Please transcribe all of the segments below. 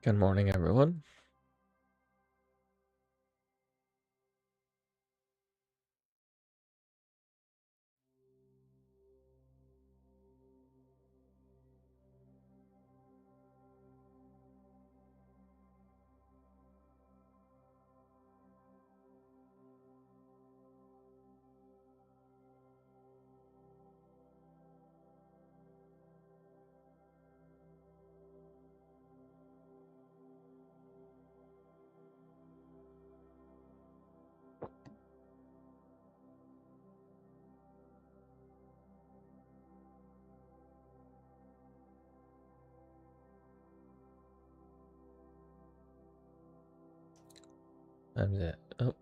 Good morning, everyone. I'm the oh,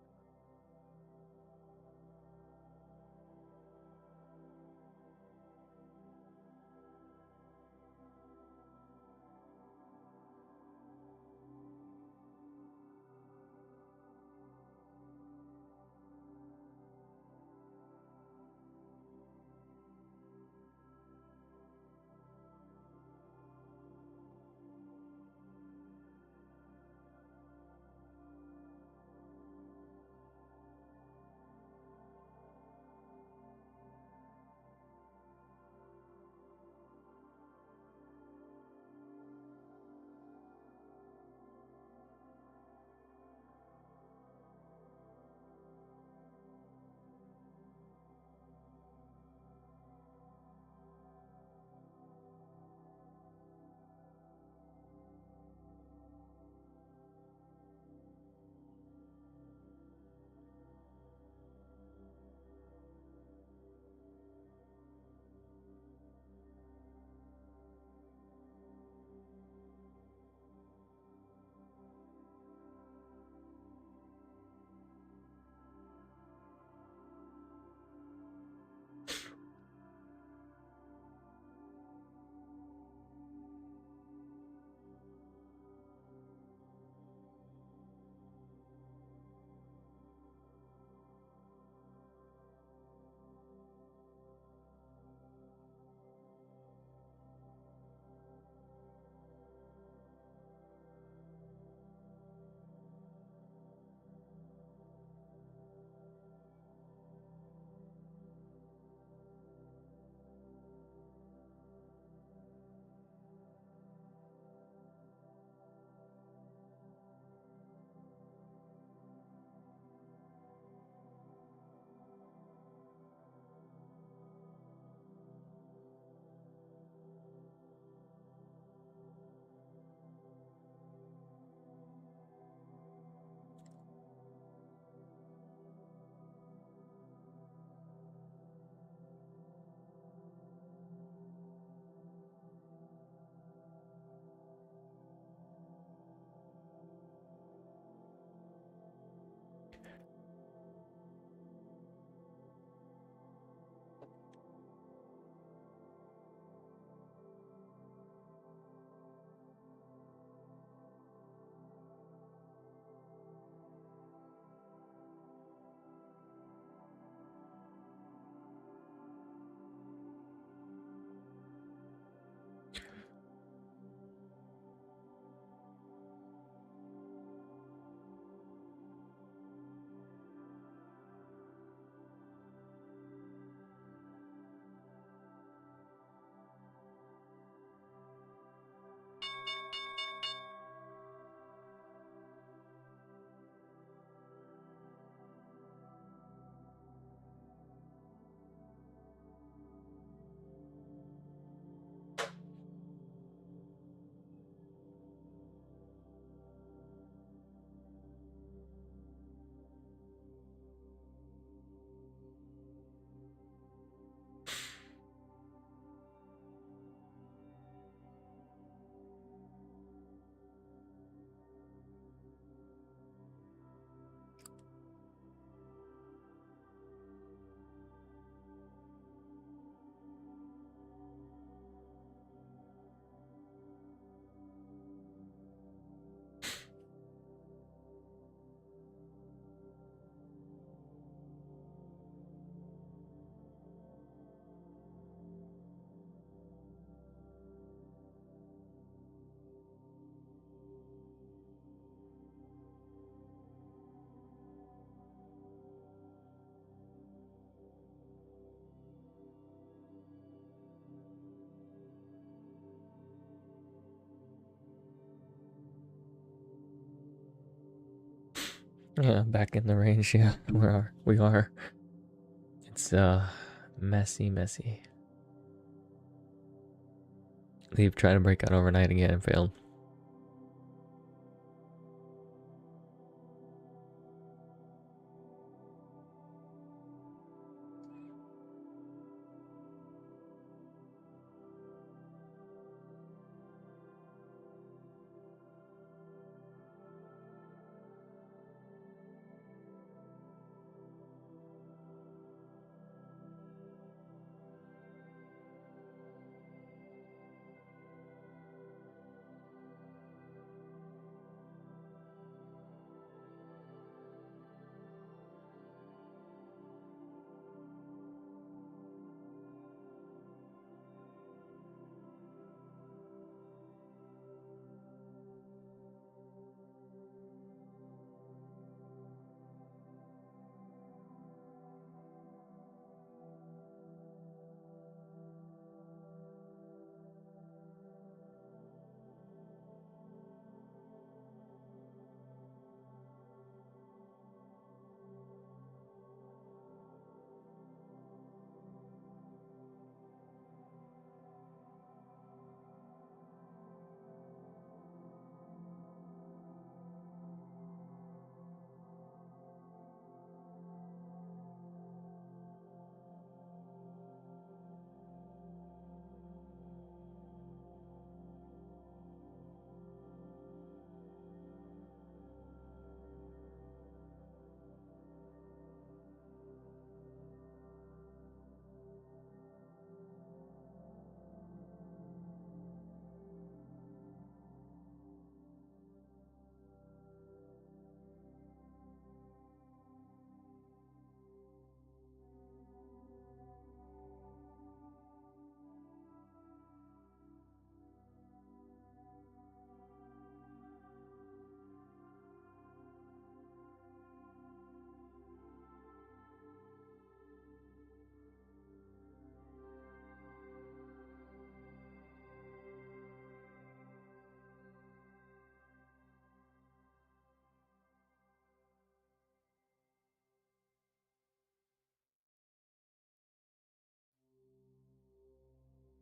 Yeah, back in the range. Yeah, we are. It's messy. They've tried to break out overnight again and failed.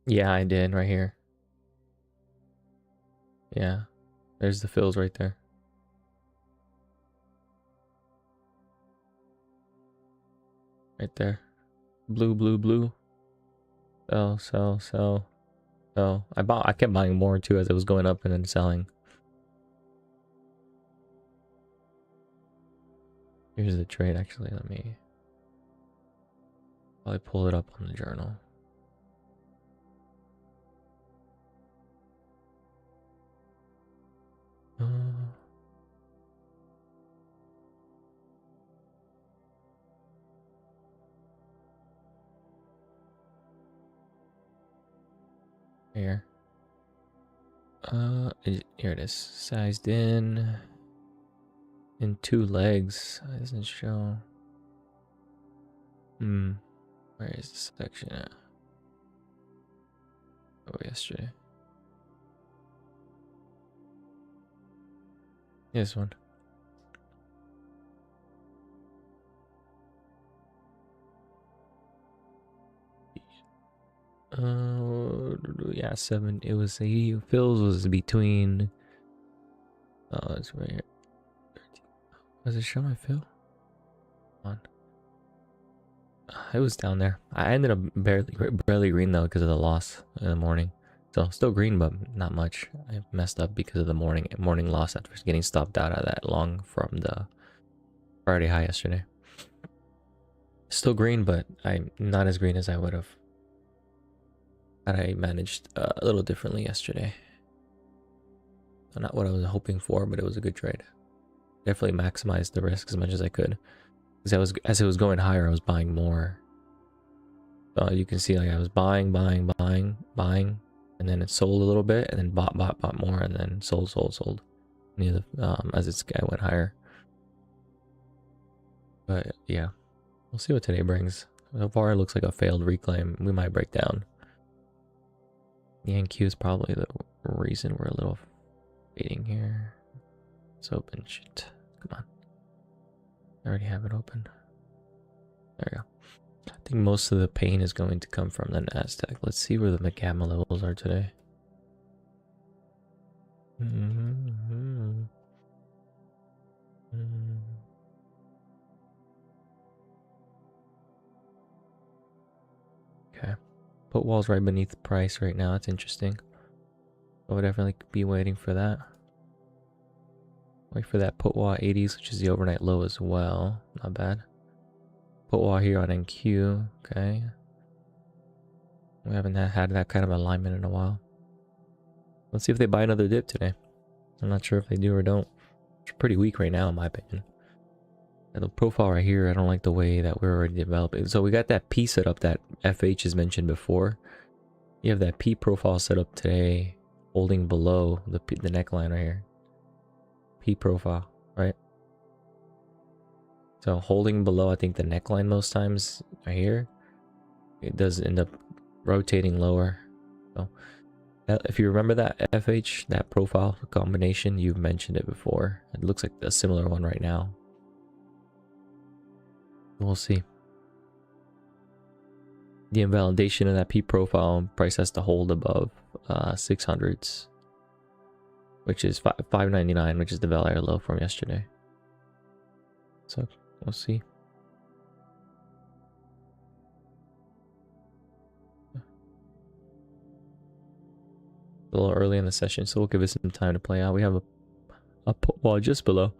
Yeah, I did right here. Yeah, there's the fills right there. Right there. Blue. Sell. I kept buying more too as it was going up and then selling. Here's the trade actually. Let me probably pull it up on the journal. Here. Here it is. Sized in 2 legs. It doesn't show. Where is the section at? Oh, yesterday. This one. Yeah, 7. It was fills was between. Oh, it's right here. Does it show my fill? On. It was down there. I ended up barely green though because of the loss in the morning. So still green, but not much. I messed up because of the morning loss after getting stopped out of that long from the Friday high yesterday. Still green, but I'm not as green as I would have had I managed a little differently yesterday. Not what I was hoping for, but it was a good trade. Definitely maximized the risk as much as I could. Because as it was going higher, I was buying more. So you can see like I was buying, and then it sold a little bit, and then bought more, and then sold. Near the as this guy went higher. But yeah, we'll see what today brings. So far, it looks like a failed reclaim. We might break down. The NQ is probably the reason we're a little fading here. It's open. Shit. Come on. I already have it open. There we go. I think most of the pain is going to come from the Nasdaq. Let's see where the gamma levels are today. Okay. Put wall's right beneath the price right now. That's interesting. I would definitely be waiting for that. Wait for that put wall 80s, which is the overnight low as well. Not bad. Put wall here on NQ. Okay. We haven't had that kind of alignment in a while. Let's see if they buy another dip today. I'm not sure if they do or don't. It's pretty weak right now, in my opinion. And the profile right here, I don't like the way that we're already developing. So we got that P set up that FH has mentioned before. You have that P profile set up today, holding below the neckline right here. P profile, right? So holding below, I think the neckline most times right here, it does end up rotating lower. So if you remember that FH, that profile combination, you've mentioned it before. It looks like a similar one right now. We'll see. The invalidation of that P profile price has to hold above 600s, which is 599, which is the value low from yesterday. So we'll see. A little early in the session, so we'll give it some time to play out. We have a put wall just below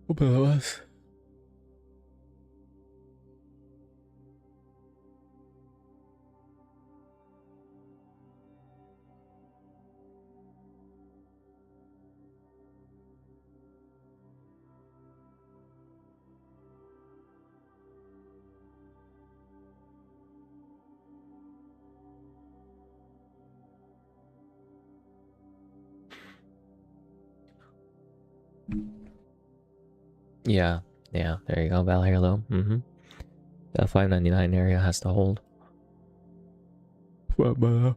us. Yeah, there you go, value low. That 599 area has to hold. Well,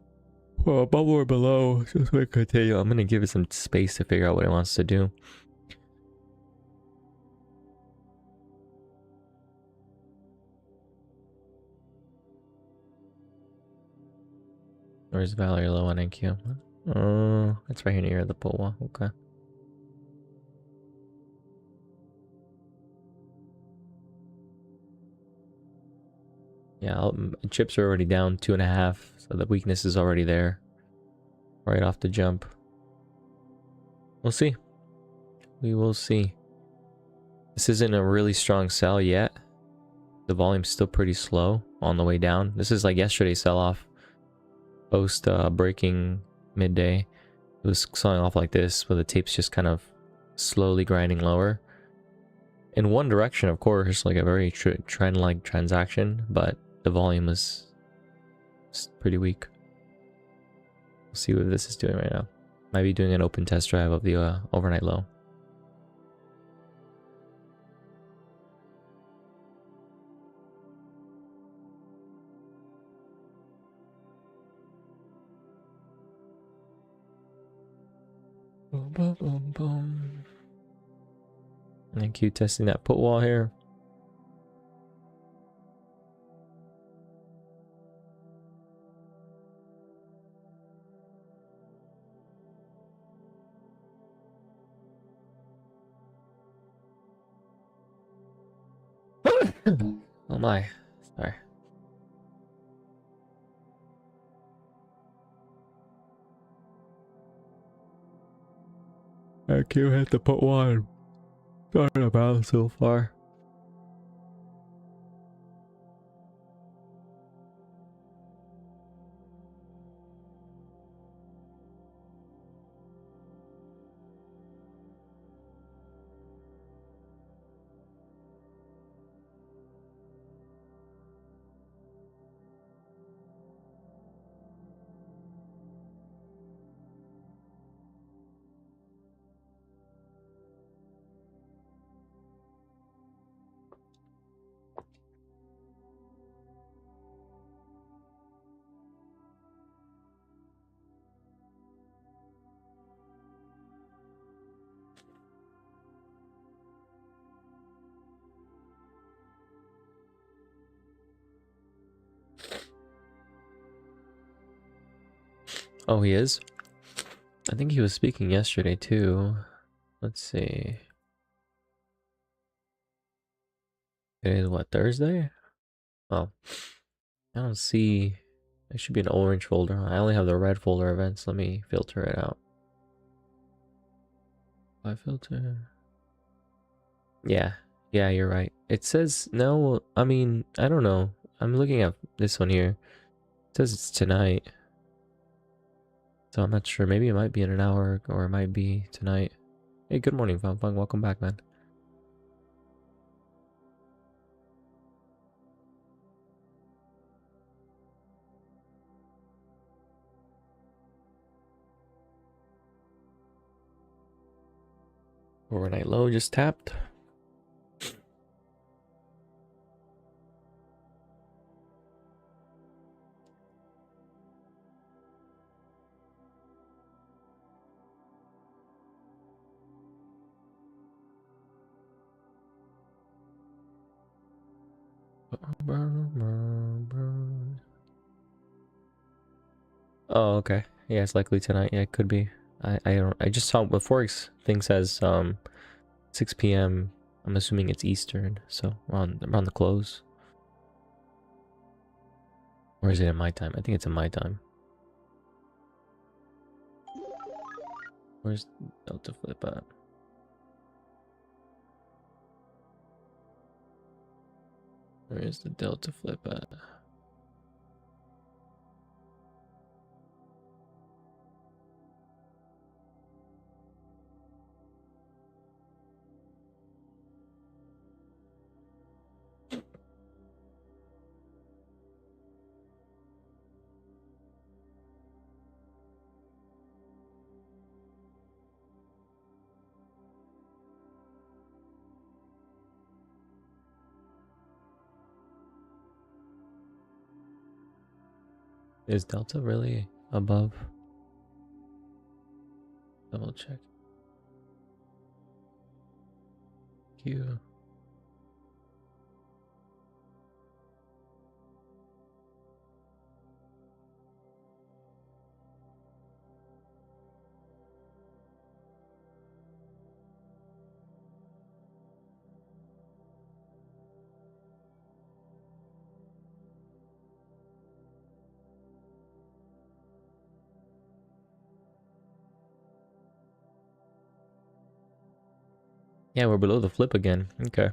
above or below, just wait, continue. I'm gonna give it some space to figure out what it wants to do. Where's value low on NQ? Oh, that's right here near the put wall. Okay. Yeah, chips are already down 2.5, so the weakness is already there. Right off the jump. We'll see. We will see. This isn't a really strong sell yet. The volume's still pretty slow on the way down. This is like yesterday's sell-off. Post breaking midday. It was selling off like this, with the tapes just kind of slowly grinding lower. In one direction, of course, like a very trend-like transaction, but the volume is pretty weak. We'll see what this is doing right now. Might be doing an open test drive of the overnight low. Boom, boom, boom, boom. Thank you, testing that put wall here. Oh my, sorry. I can't hit the put wall. Sorry about so far. Oh, he is? I think he was speaking yesterday too. Let's see. It is what, Thursday? Oh, I don't see. There should be an orange folder. I only have the red folder events. Let me filter it out. I filter. Yeah, yeah, you're right. It says no. I mean, I don't know. I'm looking at this one here. It says it's tonight. So I'm not sure. Maybe it might be in an hour or it might be tonight. Hey, good morning, Fun Fun. Welcome back, man. Overnight low just tapped. Oh, okay. Yeah, it's likely tonight. Yeah, it could be. I don't. I just saw before thing says 6 p.m. I'm assuming it's Eastern, so around the close. Or is it in my time? I think it's in my time. Where's Delta Flip at? Where is the Delta Flip at? Is Delta really above? Double check. Q. Yeah, we're below the flip again. Okay.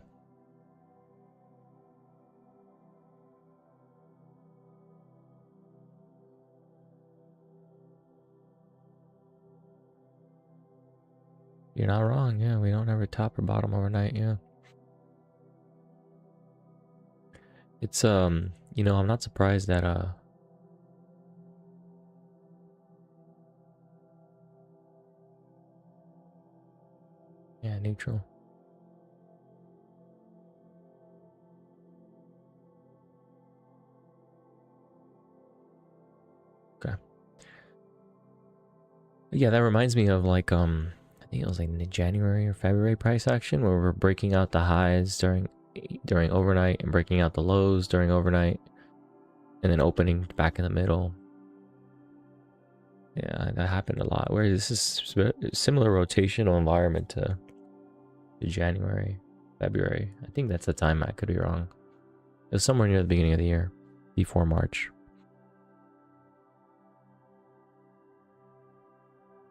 You're not wrong. Yeah, we don't ever top or bottom overnight. Yeah. It's you know, I'm not surprised that yeah, neutral. Okay. Yeah, that reminds me of like I think it was like in the January or February price action where we're breaking out the highs during overnight and breaking out the lows during overnight and then opening back in the middle. Yeah, that happened a lot. Where this is similar rotational environment to January, February. I think that's the time. I could be wrong. It was somewhere near the beginning of the year, before March.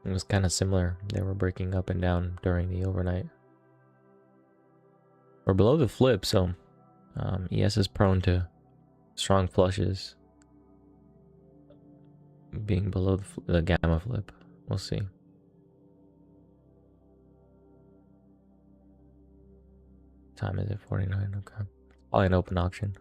It was kind of similar. They were breaking up and down during the overnight. We're below the flip, so ES is prone to strong flushes. Being below the gamma flip. We'll see. Time is at 49. Okay. Probably an open auction.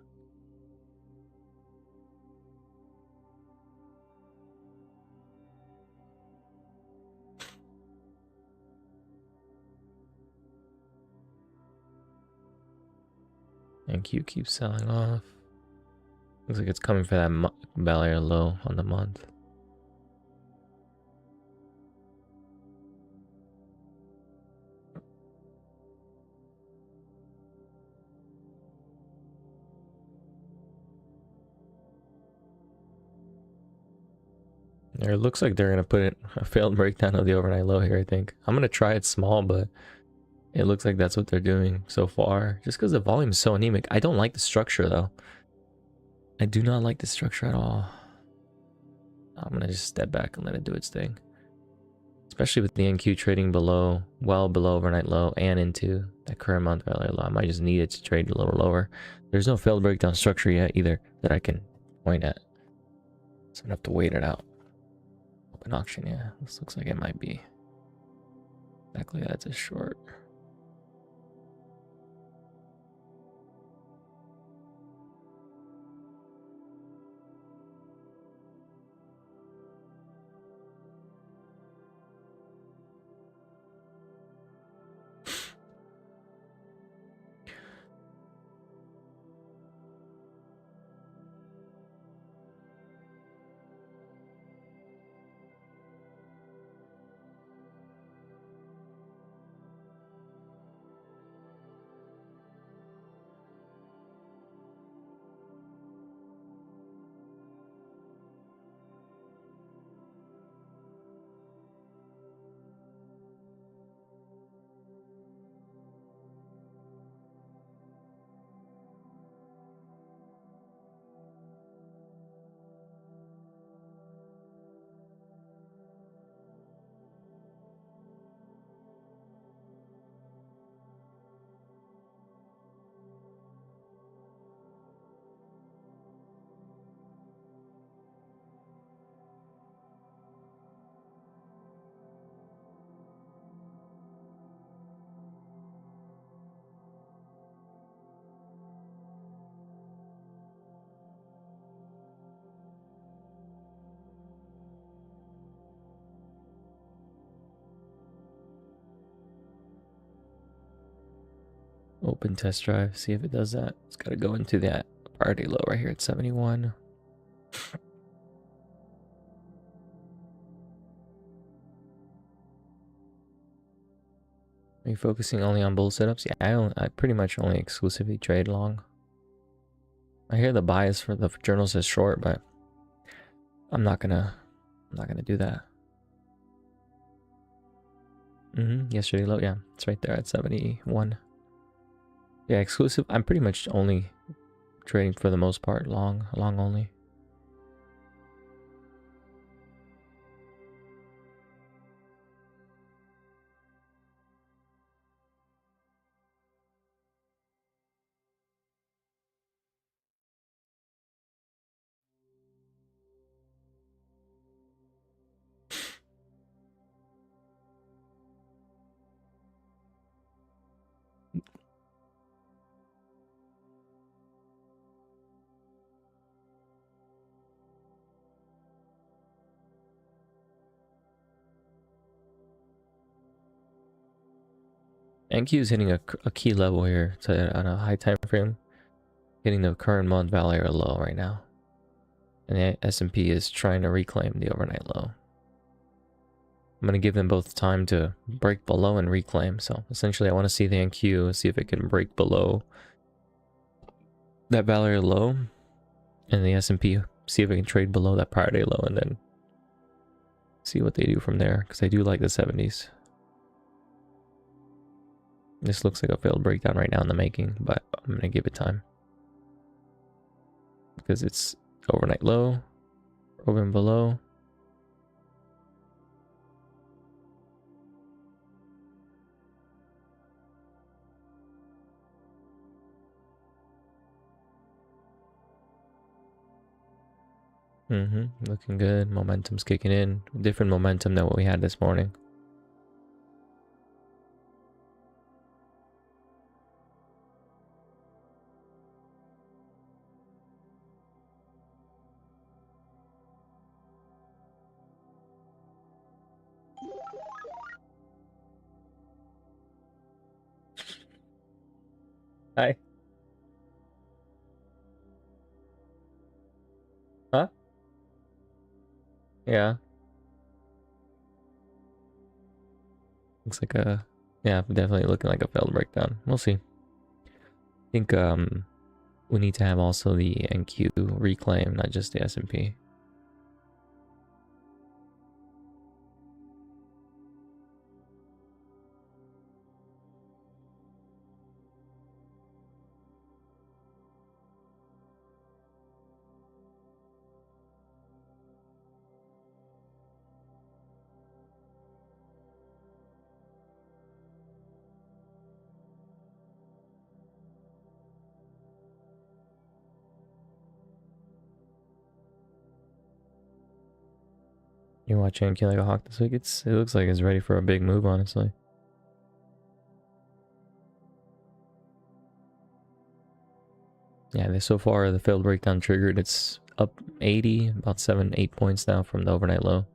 And Q keeps selling off. Looks like it's coming for that Bel Air low on the month. It looks like they're gonna put it a failed breakdown of the overnight low here. I think I'm gonna try it small, but it looks like that's what they're doing so far. Just because the volume is so anemic. I don't like the structure though. I do not like the structure at all. I'm gonna just step back and let it do its thing. Especially with the NQ trading below, well below overnight low and into that current month value low. I might just need it to trade a little lower. There's no failed breakdown structure yet either that I can point at. So I'm gonna have to wait it out. Open auction, yeah. This looks like it might be. Exactly, that's a short. Open test drive, see if it does that. It's got to go into that priority low right here at 71. Are you focusing only on bull setups? Yeah, I pretty much only exclusively trade long. I hear the bias for the journal says short, but I'm not gonna do that. Yesterday low, yeah, it's right there at 71. Yeah, exclusive. I'm pretty much only trading for the most part long only. NQ is hitting a key level here on a high time frame, hitting the current month value low right now, and the S&P is trying to reclaim the overnight low. I'm gonna give them both time to break below and reclaim. So essentially, I want to see the NQ, see if it can break below that value low, and the S&P see if it can trade below that prior day low, and then see what they do from there. Because I do like the 70s. This looks like a failed breakdown right now in the making, but I'm gonna give it time because it's overnight low, over and below. Looking good. Momentum's kicking in. Different momentum than what we had this morning. Hi. Huh? Yeah. Looks like a, yeah, definitely looking like a failed breakdown. We'll see. I think we need to have also the NQ reclaim, not just the S&P. You watching NQ like a hawk this week? It looks like it's ready for a big move, honestly. Yeah, so far the failed breakdown triggered. It's up 80, about 7-8 points now from the overnight low.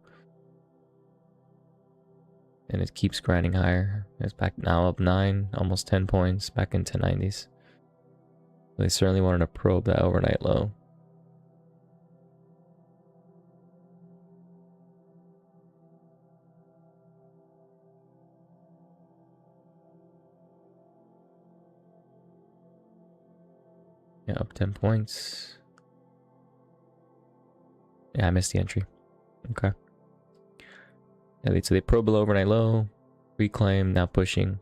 And it keeps grinding higher. It's back now up 9, almost 10 points, back into 90s. They certainly wanted to probe that overnight low. Yeah, up 10 points. Yeah, I missed the entry. Okay. Yeah, so they probe below overnight low, reclaim, now pushing.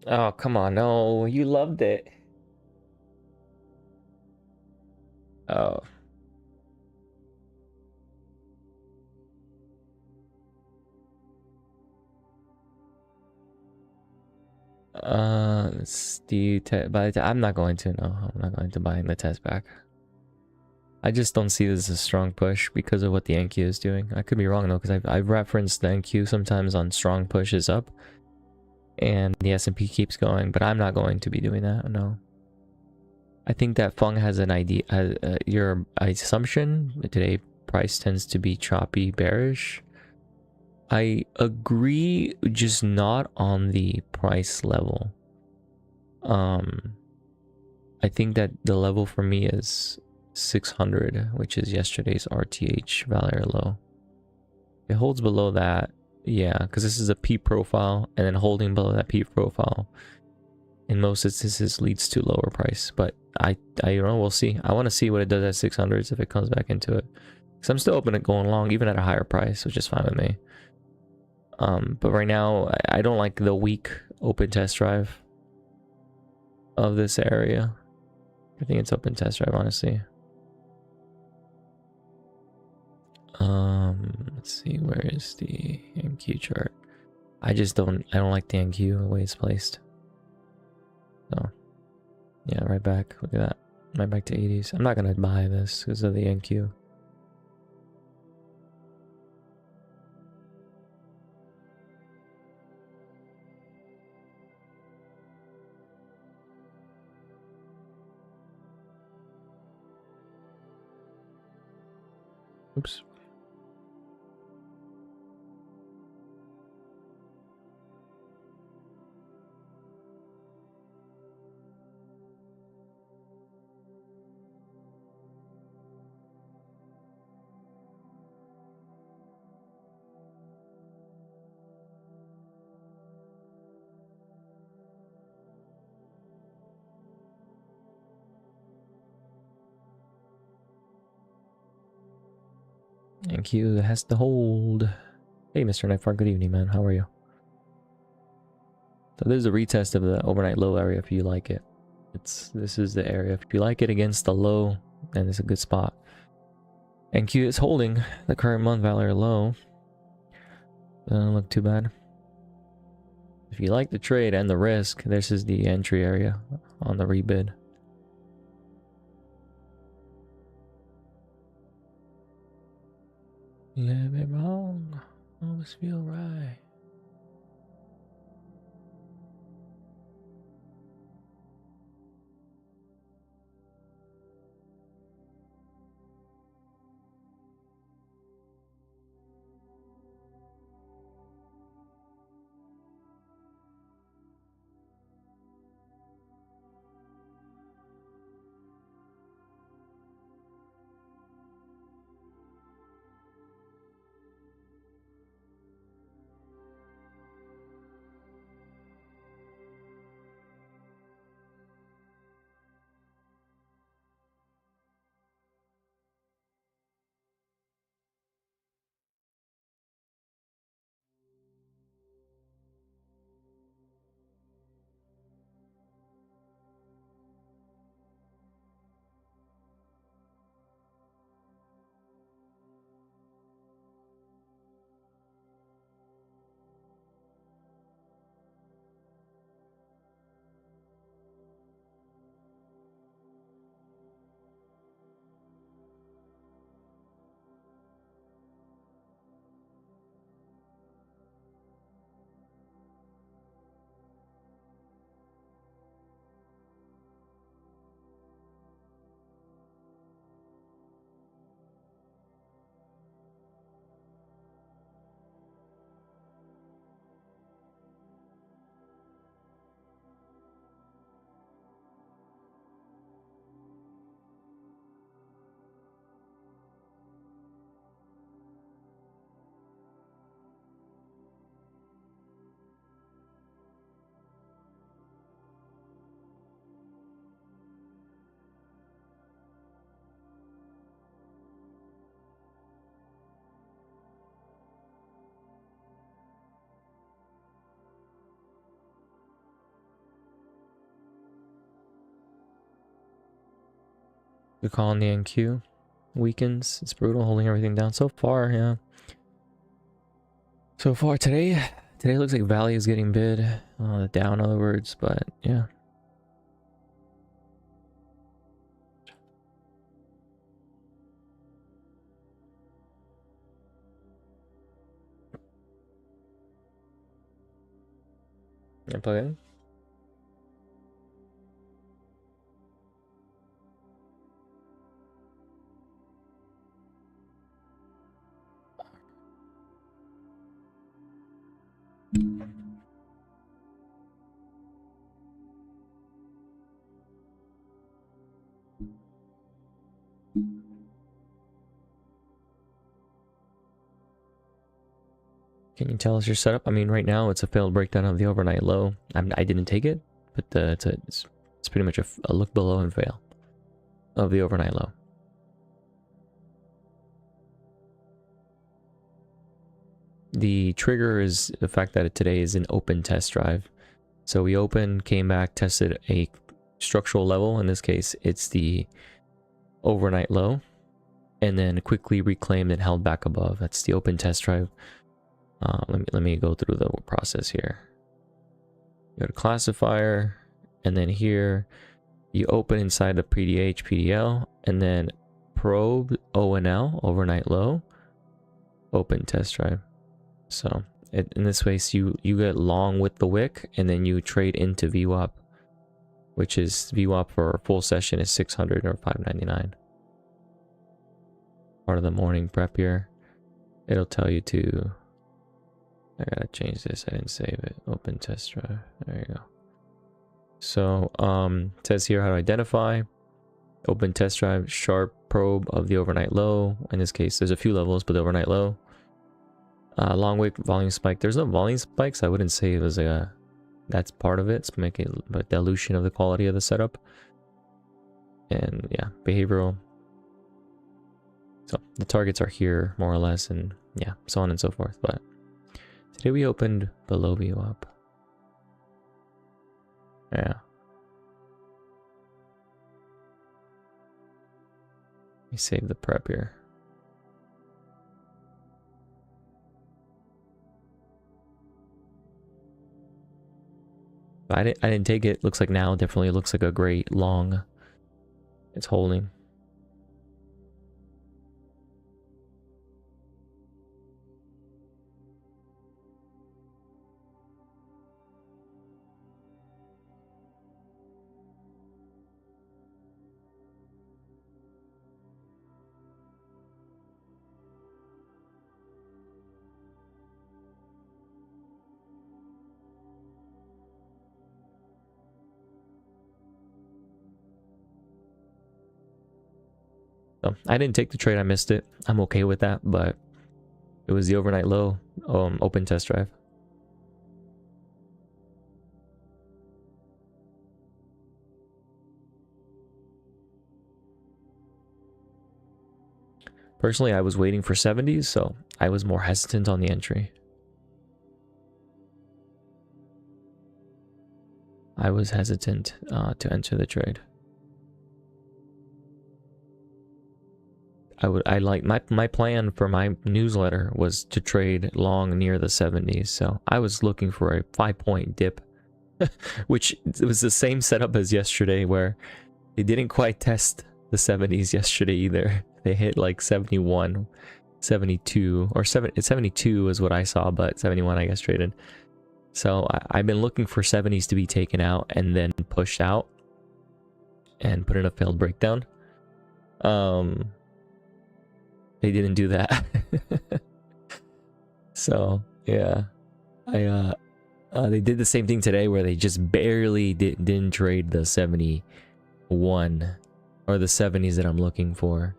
Oh, come on. No, you loved it. Oh. But I'm not going to. No, I'm not going to buy in the test back. I just don't see this as a strong push because of what the NQ is doing. I could be wrong though, because I've referenced the NQ sometimes on strong pushes up, and the S&P keeps going, but I'm not going to be doing that. No. I think that Fung has an idea. Your assumption today price tends to be choppy, bearish. I agree, just not on the price level. I think that the level for me is 600, which is yesterday's RTH value low. It holds below that, yeah, because this is a P profile, and then holding below that P profile in most instances leads to lower price. But I don't know, we'll see. I want to see what it does at 600s if it comes back into it, because I'm still open to going long even at a higher price, which is fine with me. But right now I don't like the weak open test drive of this area. I think it's open test drive, honestly. Let's see, where is the NQ chart? I don't like the NQ the way it's placed. So yeah, right back. Look at that. Right back to 80s. I'm not gonna buy this because of the NQ. Oops. NQ has to hold. Hey, Mr. Nightfart, good evening, man. How are you? So this is a retest of the overnight low area if you like it. This is the area. If you like it against the low, then it's a good spot. NQ is holding the current month value low. Doesn't look too bad. If you like the trade and the risk, this is the entry area on the rebid. Live it wrong, always feel right. The call on the NQ weakens. It's brutal, holding everything down so far. Yeah. So far today looks like value is getting bid down, in other words, but yeah. Yeah, plug in. Can you tell us your setup? I mean, right now it's a failed breakdown of the overnight low. I didn't take it, but it's pretty much a look below and fail of the overnight low. The trigger is the fact that today is an open test drive. So we opened, came back, tested a structural level. In this case, it's the overnight low, and then quickly reclaimed and held back above. That's the open test drive. Let me go through the process here. Go to classifier, and then here you open inside the PDH, PDL, and then probe ONL, overnight low, open test drive. So in this case, you get long with the wick, and then you trade into VWAP, which is VWAP for a full session is 600 or 599. Part of the morning prep here. It'll tell you to. I gotta change this. I didn't save it. Open test drive. There you go. So it says here how to identify. Open test drive, sharp probe of the overnight low. In this case, there's a few levels, but the overnight low. Long wick volume spike. There's no volume spikes. I wouldn't say it was a. That's part of it. It's making a dilution of the quality of the setup. And yeah, behavioral. So the targets are here more or less, and yeah, so on and so forth. But today we opened below VWAP. Yeah. Let me save the prep here. I didn't take it. Looks like now definitely looks like a great long. It's holding. So I didn't take the trade. I missed it. I'm okay with that, but it was the overnight low open test drive. Personally, I was waiting for 70s, so I was more hesitant on the entry. I was hesitant to enter the trade. I like my plan for my newsletter was to trade long near the 70s, so I was looking for a 5-point dip, which was the same setup as yesterday, where they didn't quite test the 70s yesterday either. They hit like 71, 72, or 72 is what I saw, but 71 I guess traded. So I've been looking for 70s to be taken out and then pushed out and put in a failed breakdown. They didn't do that. So yeah, they did the same thing today where they just barely didn't trade the 71 or the 70s that I'm looking for.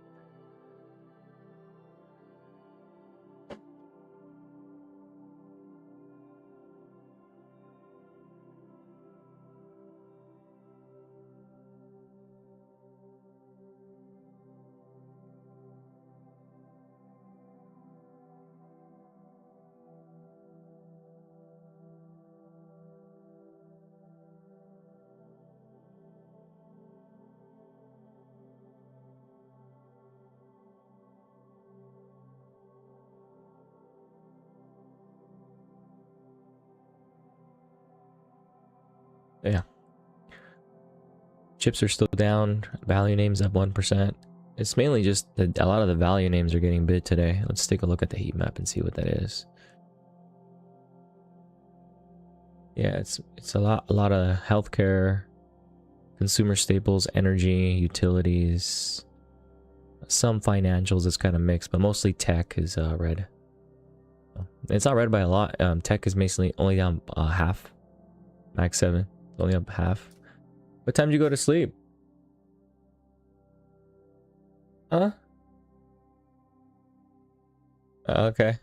Yeah. Chips are still down. Value names up 1%. It's mainly just that a lot of the value names are getting bid today. Let's take a look at the heat map and see what that is. Yeah, it's a lot of healthcare, consumer staples, energy, utilities, some financials is kind of mixed, but mostly tech is red. It's not red by a lot. Tech is basically only down half. Max 7, only up half. What time did you go to sleep? Huh? Okay.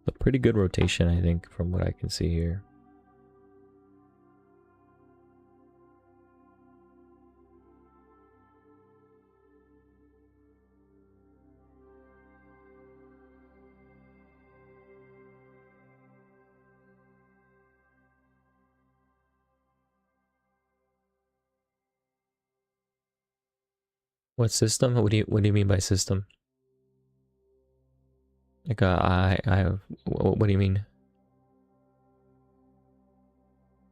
A pretty good rotation, I think, from what I can see here. What system? What do you mean by system? Like what do you mean?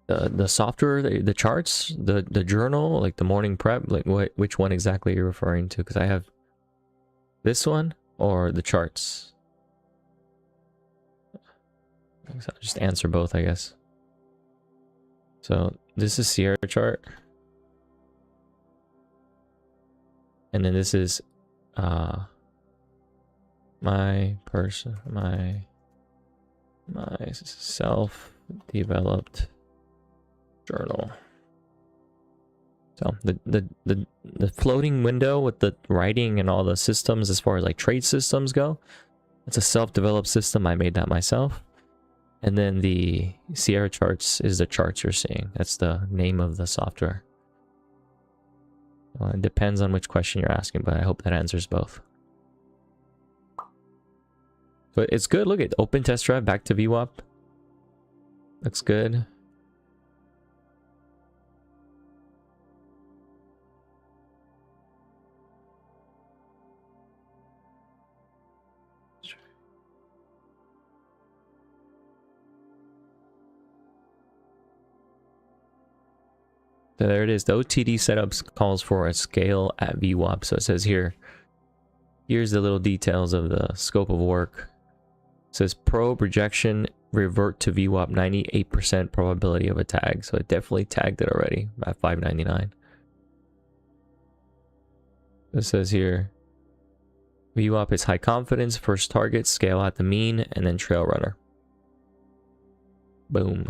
The software, the charts, the journal, like the morning prep, like which one exactly you're referring to? Because I have this one or the charts. So I'll just answer both, I guess. So this is Sierra chart, and then this is my self-developed journal. So the floating window with the writing and all the systems as far as like trade systems go, it's a self-developed system. I made that myself. And then the Sierra charts is the charts you're seeing. That's the name of the software. Well, it depends on which question you're asking, but I hope that answers both. But it's good. Look at open test drive back to VWAP. Looks good. So there it is. The OTD setups calls for a scale at VWAP. So it says here, here's the little details of the scope of work. It says probe rejection revert to VWAP 98% probability of a tag. So it definitely tagged it already at 599. It says here, VWAP is high confidence, first target, scale at the mean, and then trail runner. Boom.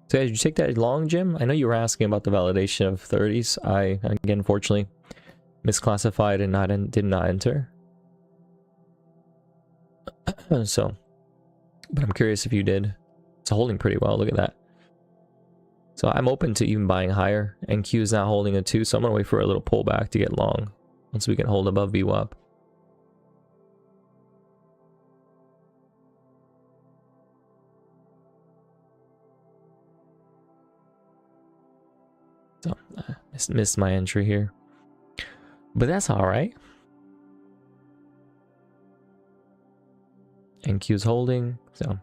So did you take that long, Jim? I know you were asking about the validation of 30s. I, again, unfortunately, misclassified and did not enter. So, but I'm curious if you did. It's holding pretty well. Look at that. So I'm open to even buying higher. NQ is not holding a 2, so I'm going to wait for a little pullback to get long once we can hold above VWAP. So I missed my entry here, but that's all right. NQ's holding. So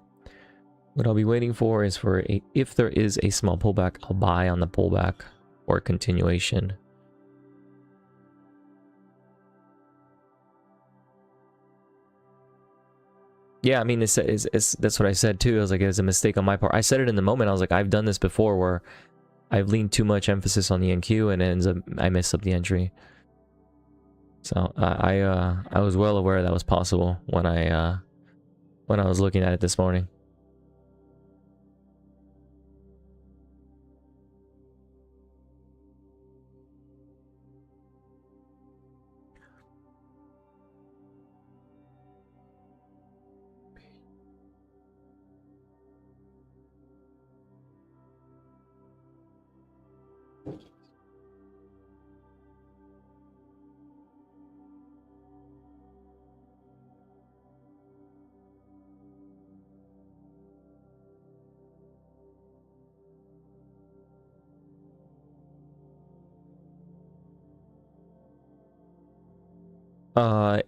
what I'll be waiting for is for if there is a small pullback, I'll buy on the pullback or continuation. Yeah, I mean, that's what I said too. I was like, it was a mistake on my part. I said it in the moment. I was like, I've done this before where I've leaned too much emphasis on the NQ and it ends up I messed up the entry. So I was well aware that was possible when I was looking at it this morning.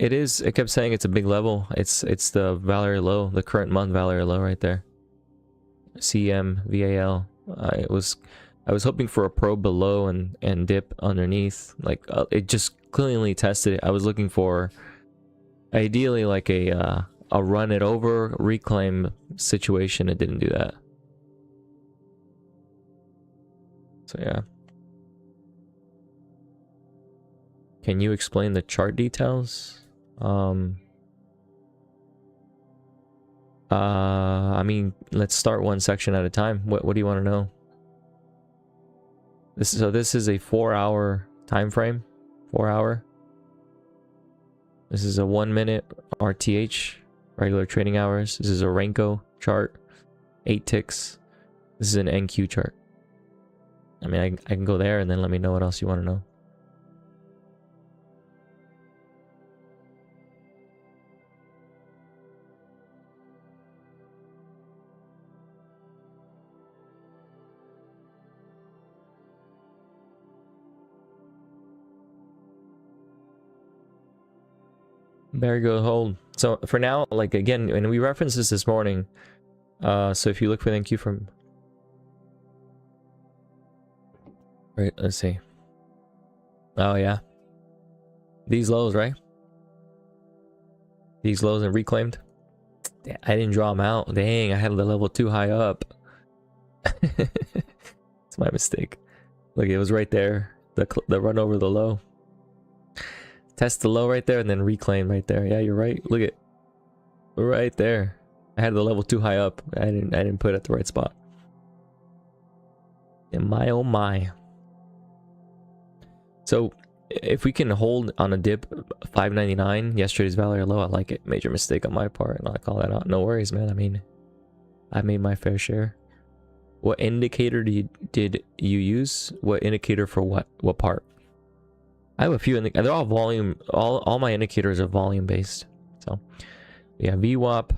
It kept saying it's a big level. It's the Valerie low, the current month Valerie low right there. CMVAL. I was hoping for a probe below and dip underneath. Like it just cleanly tested it. I was looking for ideally like a run it over reclaim situation. It didn't do that. So yeah. Can you explain the chart details? I mean, let's start one section at a time. What do you want to know? This is a 4-hour time frame. 4 hour. This is a 1 minute RTH, regular trading hours. This is a Renko chart, 8 ticks. This is an NQ chart. I mean, I can go there and then let me know what else you want to know. Very good hold. So for now, like again, and we referenced this morning. So if you look for the NQ from, right, let's see. Oh yeah, these lows, right? These lows and reclaimed. I didn't draw them out. Dang, I had the level too high up. It's my mistake. Look, it was right there. The run over the low. Test the low right there and then reclaim right there. Yeah, you're right. Look at right there. I had the level too high up. I didn't put it at the right spot. And my oh my. So if we can hold on a dip 599, yesterday's Valerie low, I like it. Major mistake on my part, and I'll call that out. No worries, man. I mean, I made my fair share. What indicator did you use? What indicator for what? What part? I have a few. They're all volume. All my indicators are volume based. So we have VWAP,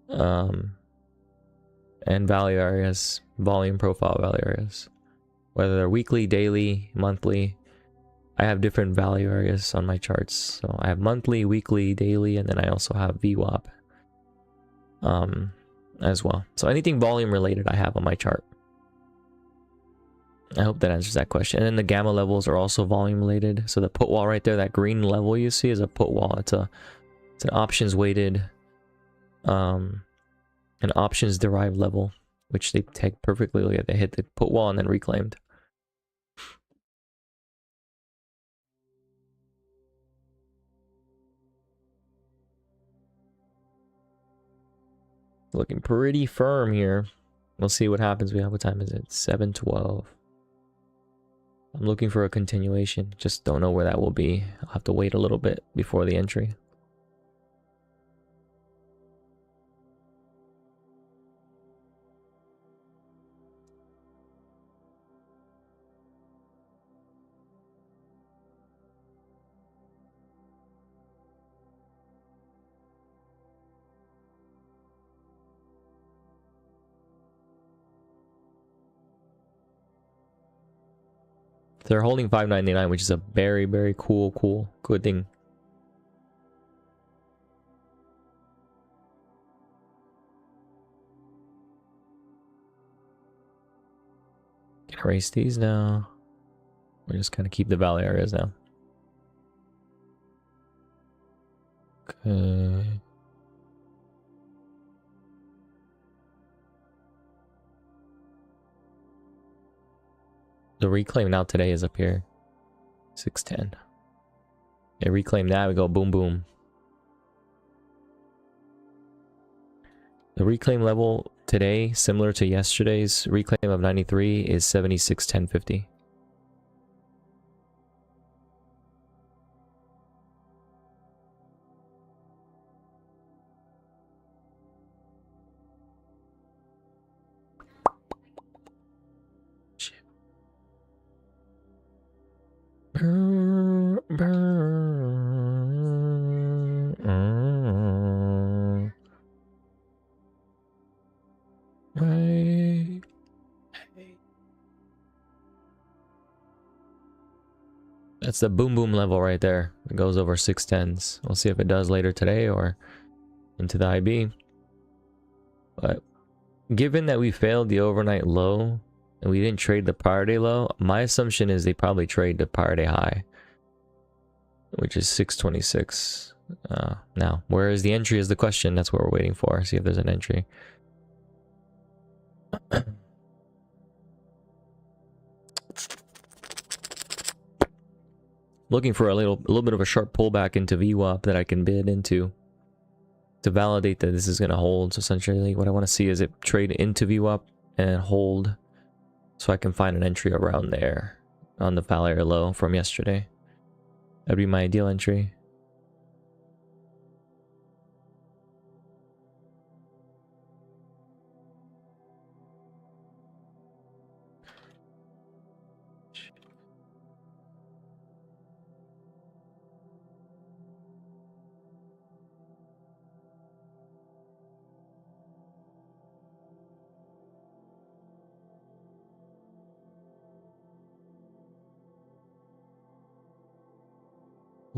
and value areas, volume profile value areas. Whether they're weekly, daily, monthly. I have different value areas on my charts. So I have monthly, weekly, daily, and then I also have VWAP as well. So anything volume related I have on my chart. I hope that answers that question. And then the gamma levels are also volume related. So the put wall right there, that green level you see is a put wall. It's an options weighted, an options derived level, which they take perfectly. Look at, they hit the put wall and then reclaimed. Looking pretty firm here. We'll see what happens. What time is it? 7:12. I'm looking for a continuation. Just don't know where that will be. I'll have to wait a little bit before the entry. They're holding 599, which is a very, very cool, good thing. Can erase these now. We're just gonna keep the value areas now. Okay. The reclaim now today is up here. 610. Yeah, reclaim that, we go boom boom. The reclaim level today, similar to yesterday's reclaim of 93, is 76.1050. That's the boom boom level right there. It goes over 610s. We'll see if it does later today or into the IB. But given that we failed the overnight low and we didn't trade the prior day low, my assumption is they probably trade the prior day high, which is 626. Now, where is the entry is the question. That's what we're waiting for. See if there's an entry. Looking for a little bit of a sharp pullback into VWAP that I can bid into to validate that this is going to hold. So essentially what I want to see is it trade into VWAP and hold so I can find an entry around there on the foul area low from yesterday. That'd be my ideal entry.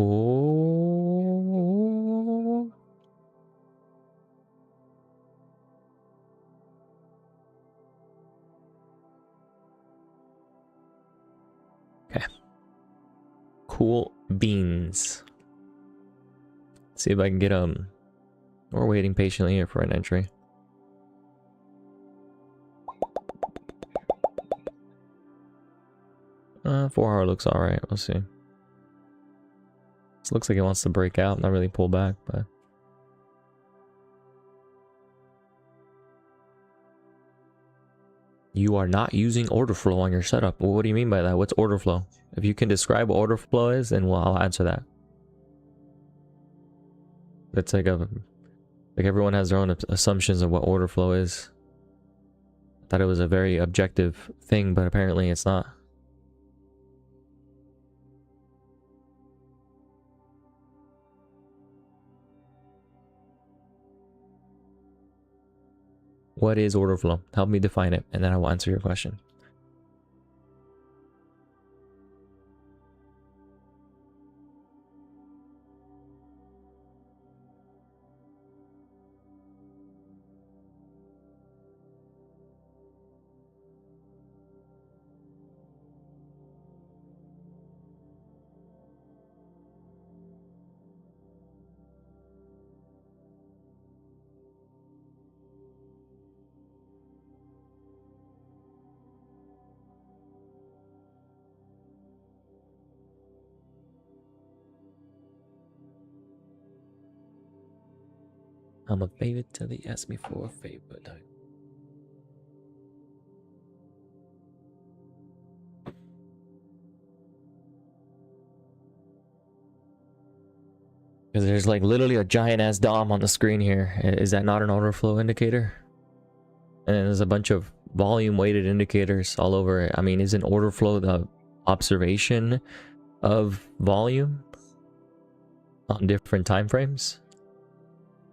Oh. Okay. Cool beans. Let's see if I can get we're waiting patiently here for an entry. Uh, 4-hour looks alright. We'll see. This looks like it wants to break out, not really pull back, but you are not using order flow on your setup. Well, what do you mean by that? What's order flow? If you can describe what order flow is, then I'll answer that. That's like everyone has their own assumptions of what order flow is. I thought it was a very objective thing, but apparently it's not. What is order flow? Help me define it, and then I will answer your question. I'm a favorite till they ask me for a favor. Because there's like literally a giant ass DOM on the screen here. Is that not an order flow indicator? And then there's a bunch of volume weighted indicators all over it. I mean, isn't order flow the observation of volume on different time frames?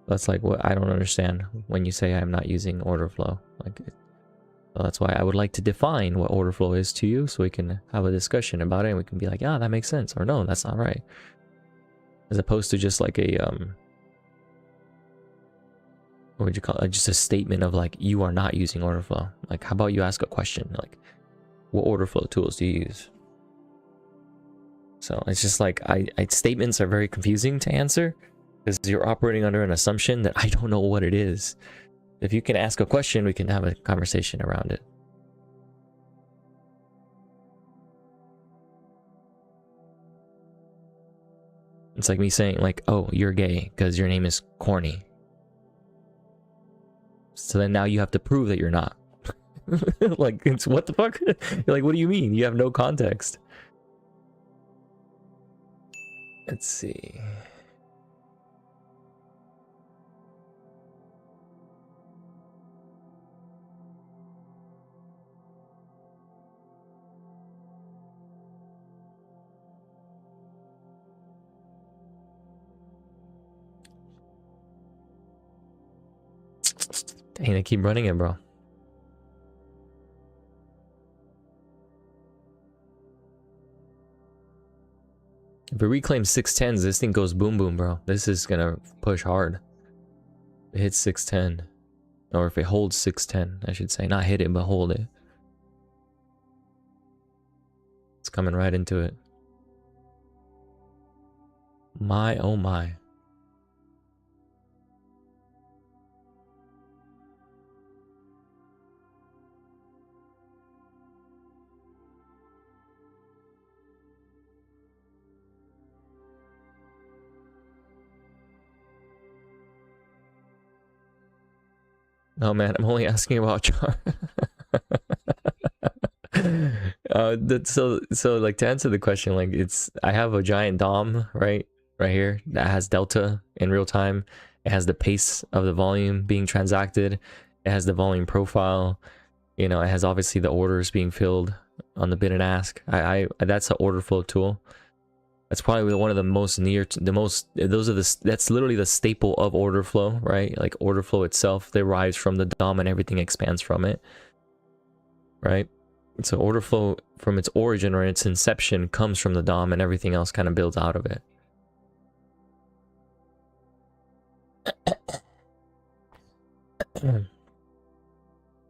That's like what I don't understand when you say I'm not using order flow. Like, so that's why I would like to define what order flow is to you, so we can have a discussion about it, and we can be like, yeah, that makes sense, or no, that's not right. As opposed to just like a what would you call it? Just a statement of like, you are not using order flow. Like, how about you ask a question like, what order flow tools do you use? So it's just like statements are very confusing to answer, because you're operating under an assumption that I don't know what it is. If you can ask a question, we can have a conversation around it. It's like me saying like, oh, you're gay because your name is corny. So then now you have to prove that you're not. Like, it's what the fuck? You're like, what do you mean? You have no context. Let's see. Dang, they keep running it, bro. If it reclaims 610s, this thing goes boom boom, bro. This is gonna push hard. It hits 610. Or if it holds 610, I should say. Not hit it, but hold it. It's coming right into it. My, oh my. No, man, I'm only asking about chart. So like to answer the question, like I have a giant DOM right here that has delta in real time. It has the pace of the volume being transacted. It has the volume profile. You know, it has obviously the orders being filled on the bid and ask. That's an order flow tool. That's probably one of the most that's literally the staple of order flow, right? Like order flow itself derives from the DOM and everything expands from it, right? So order flow from its origin or its inception comes from the DOM and everything else kind of builds out of it.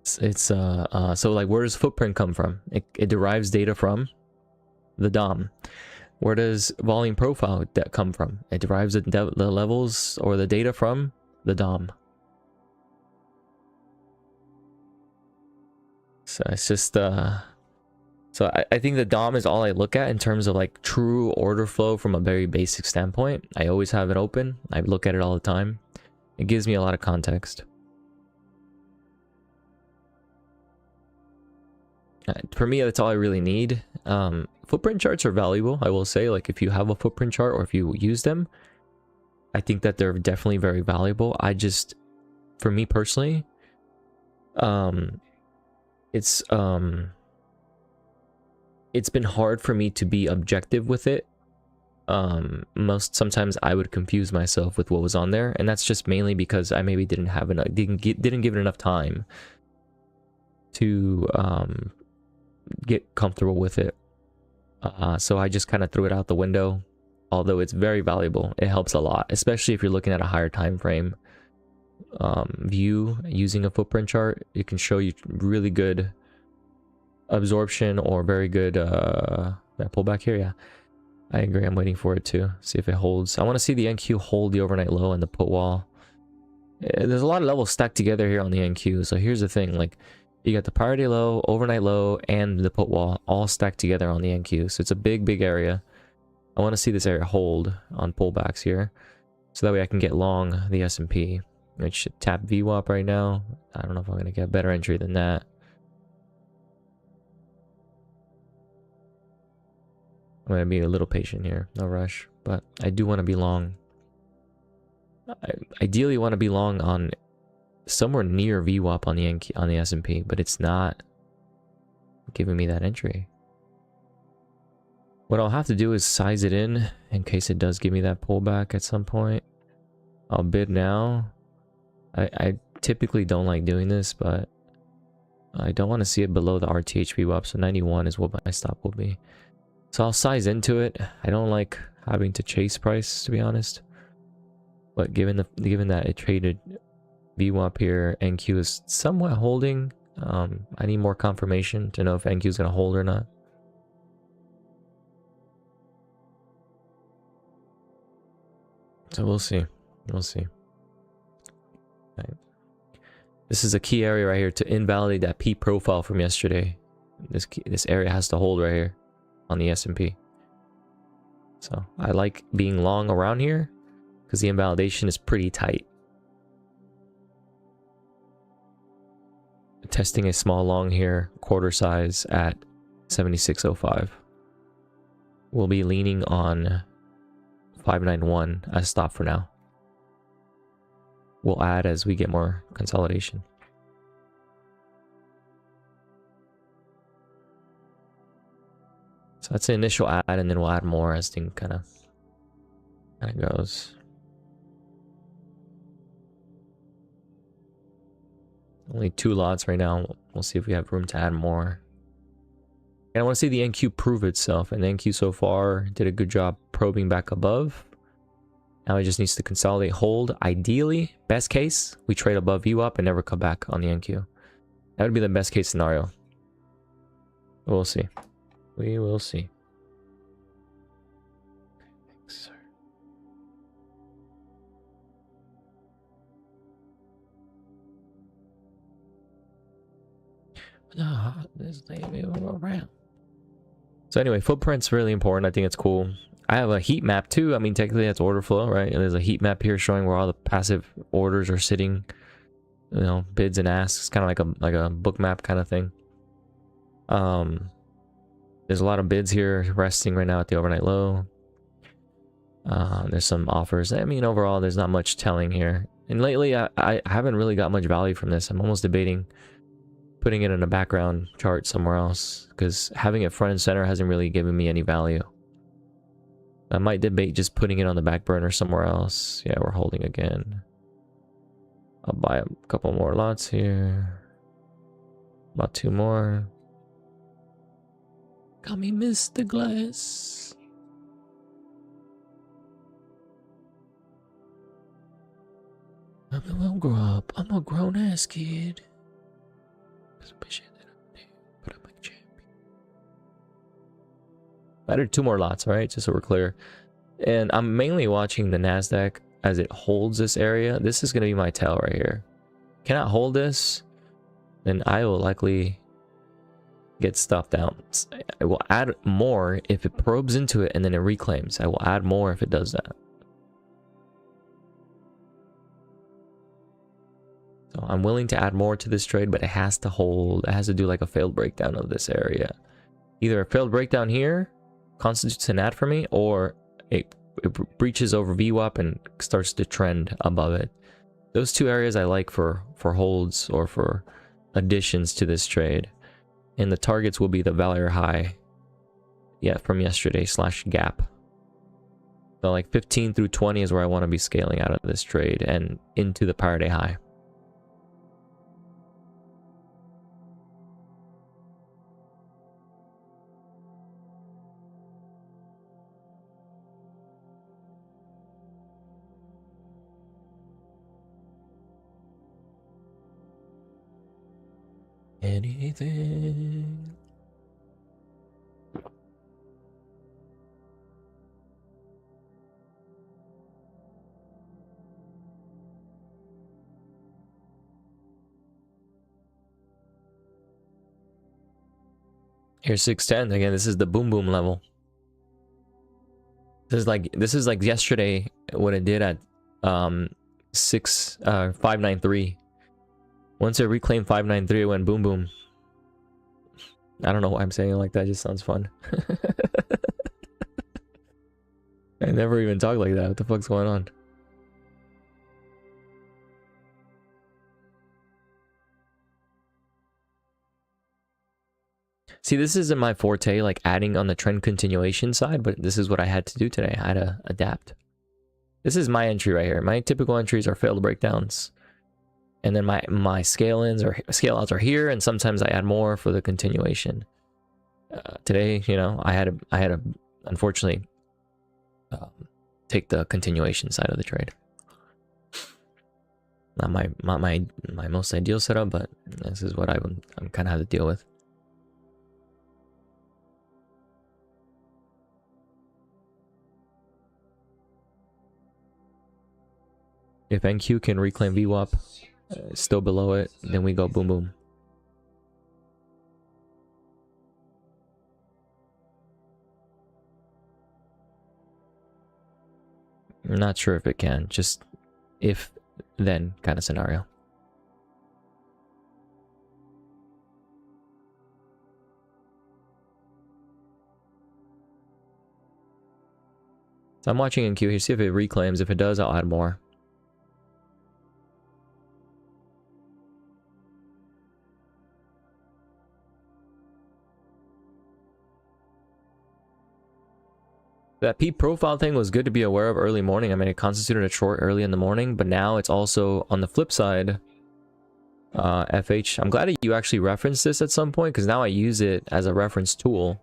So like where does footprint come from? It derives data from the DOM. Where does volume profile come from? It derives the levels or the data from the DOM. So it's just so I think the DOM is all I look at in terms of like true order flow from a very basic standpoint. I always have it open. I look at it all the time. It gives me a lot of context. For me, that's all I really need. Footprint charts are valuable, I will say. Like if you have a footprint chart or if you use them, I think that they're definitely very valuable. For me personally, it's been hard for me to be objective with it. Sometimes I would confuse myself with what was on there, and that's just mainly because I maybe didn't give it enough time to get comfortable with it. So I just kind of threw it out the window, although it's very valuable. It helps a lot, especially if you're looking at a higher time frame view using a footprint chart. It can show you really good absorption or very good pull back here. Yeah, I agree. I'm waiting for it to see if it holds. I want to see the NQ hold the overnight low and the put wall. There's a lot of levels stacked together here on the NQ. So here's the thing, like you got the prior day low, overnight low, and the put wall all stacked together on the NQ. So it's a big area. I want to see this area hold on pullbacks here, so that way I can get long the S&P. I should tap VWAP right now. I don't know if I'm going to get a better entry than that. I'm going to be a little patient here, no rush, but I do want to be long. I ideally want to be long on somewhere near VWAP on the S&P, but it's not giving me that entry. What I'll have to do is size it in case it does give me that pullback at some point. I'll bid now. I typically don't like doing this, but I don't want to see it below the RTH VWAP, so 91 is what my stop will be. So I'll size into it. I don't like having to chase price, to be honest, but given that it traded VWAP here, NQ is somewhat holding. I need more confirmation to know if NQ is going to hold or not. So we'll see. We'll see. Right. This is a key area right here to invalidate that P profile from yesterday. This area has to hold right here on the S&P. So I like being long around here because the invalidation is pretty tight. Testing a small long here, quarter size at 76.05. We'll be leaning on 591 as stop for now. We'll add as we get more consolidation. So that's the initial add, and then we'll add more as things kind of goes. Only 2 lots right now. We'll see if we have room to add more. And I want to see the NQ prove itself. And the NQ so far did a good job probing back above. Now it just needs to consolidate, hold. Ideally, best case, we trade above VWAP and never come back on the NQ. That would be the best case scenario. We'll see. We will see. Thanks, sir. No, this thing around. So anyway, footprint's really important. I think it's cool. I have a heat map too. I mean, technically that's order flow, right? And there's a heat map here showing where all the passive orders are sitting. You know, bids and asks, kind of like a book map kind of thing. There's a lot of bids here resting right now at the overnight low. There's some offers. I mean, overall, there's not much telling here. And lately, I haven't really got much value from this. I'm almost debating putting it in a background chart somewhere else, because having it front and center hasn't really given me any value. I might debate just putting it on the back burner somewhere else. Yeah, we're holding again. I'll buy a couple more lots here. About 2 more. Got me Mr. Glass. I'm grow up. I'm a grown ass kid. But I'm a champion. I added 2 more lots, right? Just so we're clear. And I'm mainly watching the NASDAQ as it holds this area. This is going to be my tail right here. Cannot hold this, then I will likely get stuffed out. I will add more if it probes into it and then it reclaims. I will add more if it does that. So I'm willing to add more to this trade, but it has to hold. It has to do like a failed breakdown of this area. Either a failed breakdown here constitutes an add for me, or it breaches over VWAP and starts to trend above it. Those 2 areas I like for holds or for additions to this trade. And the targets will be the value high, yeah, from yesterday / gap. So like 15 through 20 is where I want to be scaling out of this trade and into the power day high. Anything. Here's 610 again. This is the boom boom level. This is like yesterday what it did at 593. Once it reclaimed 593, it went boom boom. I don't know why I'm saying it like that. It just sounds fun. I never even talk like that. What the fuck's going on? See, this isn't my forte, like adding on the trend continuation side, but this is what I had to do today. I had to adapt. This is my entry right here. My typical entries are failed breakdowns. And then my scale-ins or scale-outs are here, and sometimes I add more for the continuation. Today, you know, I had to unfortunately take the continuation side of the trade. Not my most ideal setup, but this is what I'm kind of have to deal with. If NQ can reclaim VWAP, still below it, then we go boom boom. I'm not sure if it can. Just if then kind of scenario. So I'm watching in queue here. See if it reclaims. If it does, I'll add more. That peak profile thing was good to be aware of early morning. I mean, it constituted a short early in the morning, but now it's also on the flip side. FH, I'm glad that you actually referenced this at some point, because now I use it as a reference tool.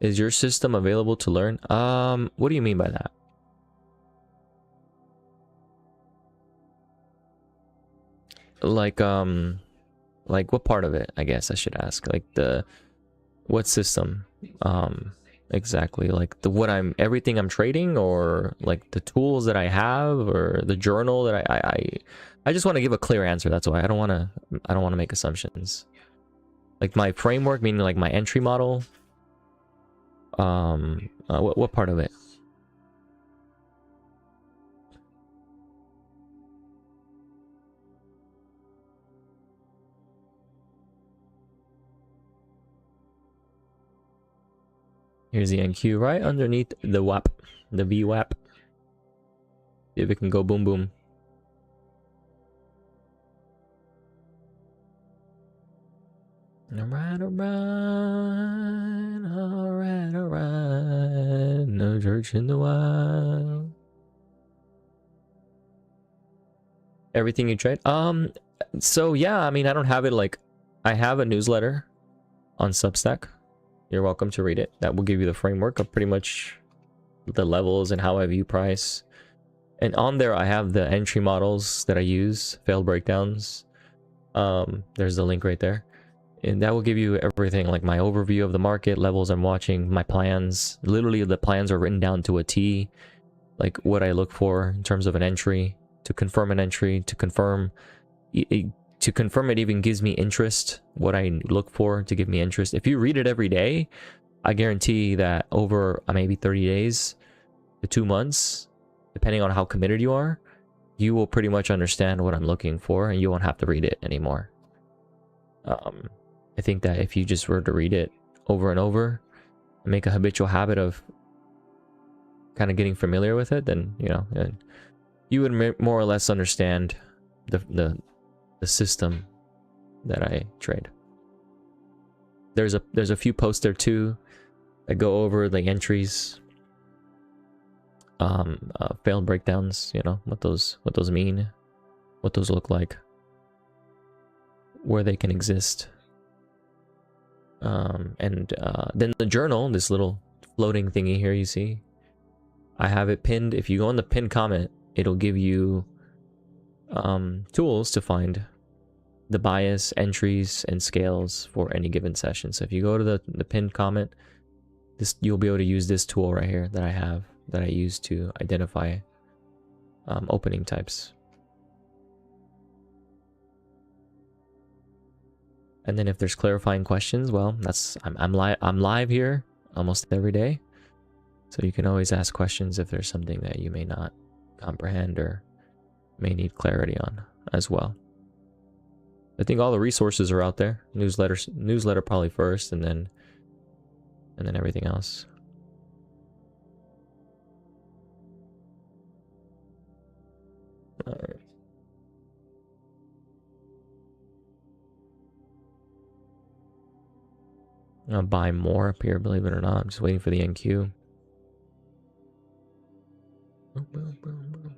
Is your system available to learn? What do you mean by that? Like what part of it, I guess I should ask. Like what system? Exactly, like everything I'm trading, or like the tools that I have, or the journal that I just want to give a clear answer. That's why I don't want to make assumptions. Like my framework, meaning like my entry model. What part of it? Here's the NQ right underneath the WAP, the VWAP. See if it can go boom boom. Alright, no church in the wild. Everything you trade? So yeah, I mean, I don't have it like, I have a newsletter on Substack. You're welcome to read it. That will give you the framework of pretty much the levels and how I view price. And on there, I have the entry models that I use, failed breakdowns. There's the link right there. And that will give you everything, like my overview of the market, levels I'm watching, my plans. Literally, the plans are written down to a T. Like what I look for in terms of an entry, to confirm an entry, to confirm it even gives me interest, what I look for to give me interest. If you read it every day, I guarantee that over maybe 30 days to 2 months, depending on how committed you are, you will pretty much understand what I'm looking for, and you won't have to read it anymore. I think that if you just were to read it over and over, and make a habitual habit of kind of getting familiar with it, then, you know, you would more or less understand the system that I trade. There's a few posts there too that go over the entries, failed breakdowns, you know, what those mean, what those look like, where they can exist. Then the journal, this little floating thingy here you see, I have it pinned. If you go in the pinned comment, it'll give you tools to find the bias, entries, and scales for any given session. So if you go to the pinned comment, you'll be able to use this tool right here that I have, that I use to identify opening types. And then if there's clarifying questions, well, I'm live here almost every day, so you can always ask questions if there's something that you may not comprehend or may need clarity on as well. I think all the resources are out there. Newsletter probably first, and then everything else. All right. I'll buy more up here, believe it or not. I'm just waiting for the NQ. Boom, boom, boom, boom.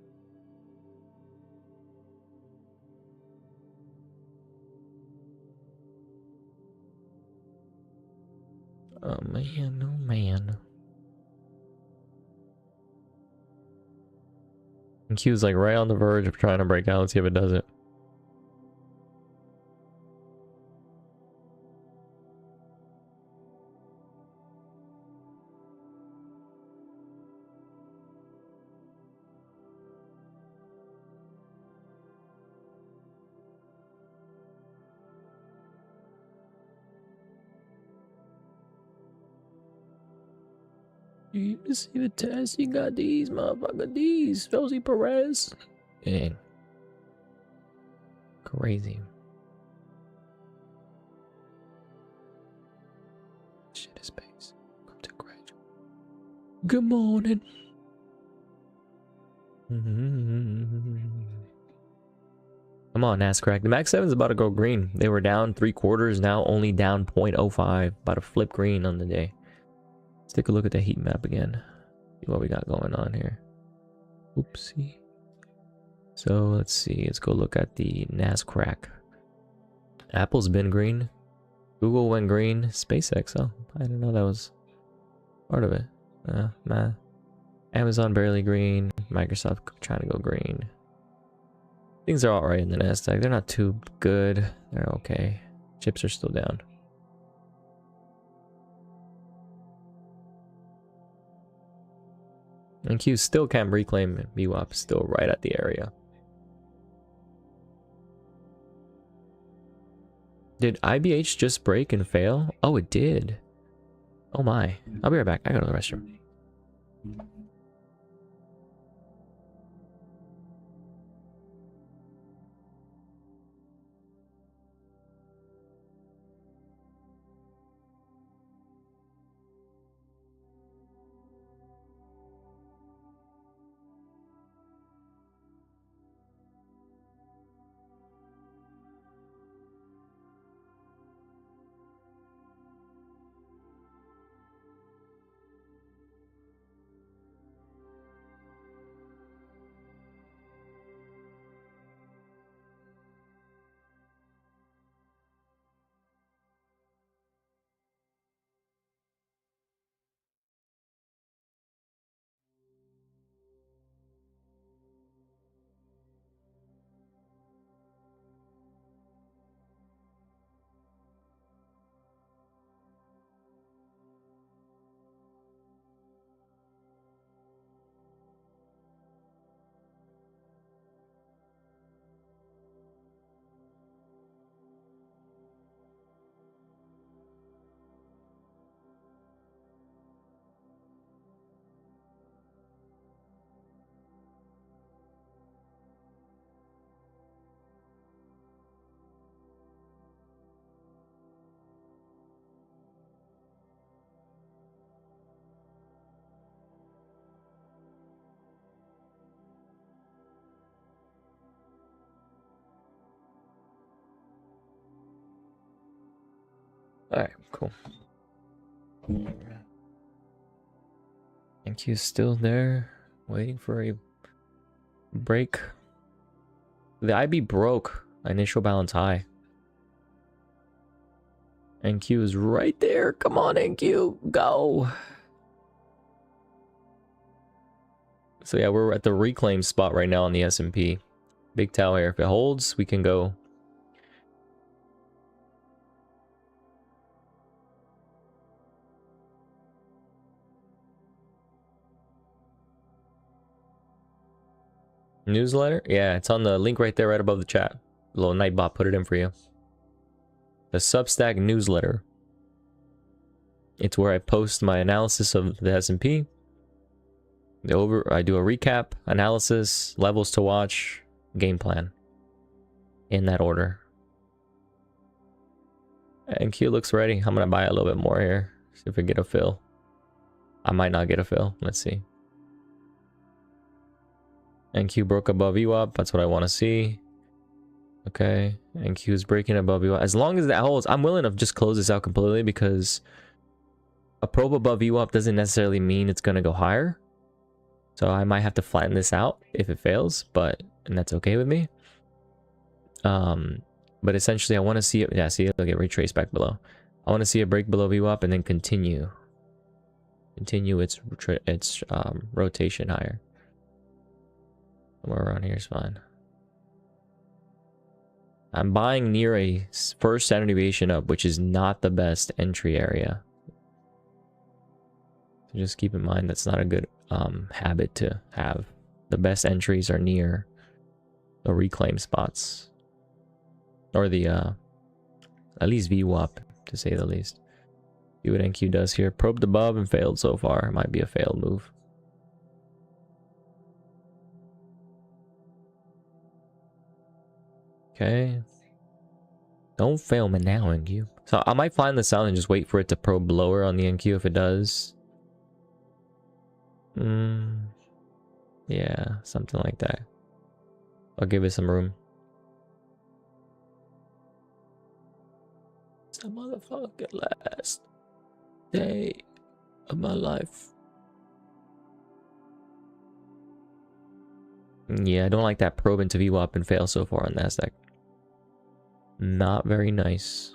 Oh man, oh man. NQ's like right on the verge of trying to break out. Let's see if it does it. You see the test? You got these, motherfucker. These. Felzy Perez. Dang. Crazy. Shit is base. Come to graduate. Good morning. Come on, NASCRAC. The Max 7 is about to go green. They were down 3/4, now only down 0.05. About to flip green on the day. Let's take a look at the heat map again. See what we got going on here. Oopsie. So let's see. Let's go look at the NASCRAC. Apple's been green. Google went green. SpaceX, oh, I didn't know that was part of it. Nah. Amazon barely green. Microsoft trying to go green. Things are alright in the Nasdaq. They're not too good. They're okay. Chips are still down. And Q still can't reclaim VWAP, still right at the area. Did IBH just break and fail? Oh, it did. Oh my. I'll be right back. I gotta go to the restroom. Alright, cool. And Q's still there, waiting for a break. The IB broke initial balance high. NQ is right there. Come on, NQ, go. So yeah, we're at the reclaim spot right now on the S&P. Big tower here. If it holds, we can go. Newsletter? Yeah, it's on the link right there, right above the chat. Little Nightbot put it in for you. The Substack newsletter. It's where I post my analysis of the S&P. I do a recap, analysis, levels to watch, game plan. In that order. And Q looks ready. I'm gonna buy a little bit more here. See if we get a fill. I might not get a fill. Let's see. NQ broke above VWAP. That's what I want to see. Okay. NQ is breaking above VWAP. As long as that holds, I'm willing to just close this out completely because a probe above VWAP doesn't necessarily mean it's going to go higher. So I might have to flatten this out if it fails, and that's okay with me. But essentially I want to see it. Yeah, see it'll get retraced back below. I want to see it break below VWAP and then continue its rotation higher. Somewhere around here is fine. I'm buying near a first standard deviation up, which is not the best entry area. So just keep in mind that's not a good habit to have. The best entries are near the reclaim spots. Or the at least VWAP, to say the least. See what NQ does here. Probed above and failed so far. It might be a failed move. Okay. Don't fail me now, NQ. So I might find this out and just wait for it to probe lower on the NQ if it does. Yeah, something like that. I'll give it some room. It's the motherfucking last day of my life. Yeah, I don't like that probe into VWAP and fail so far on NASDAQ. Not very nice.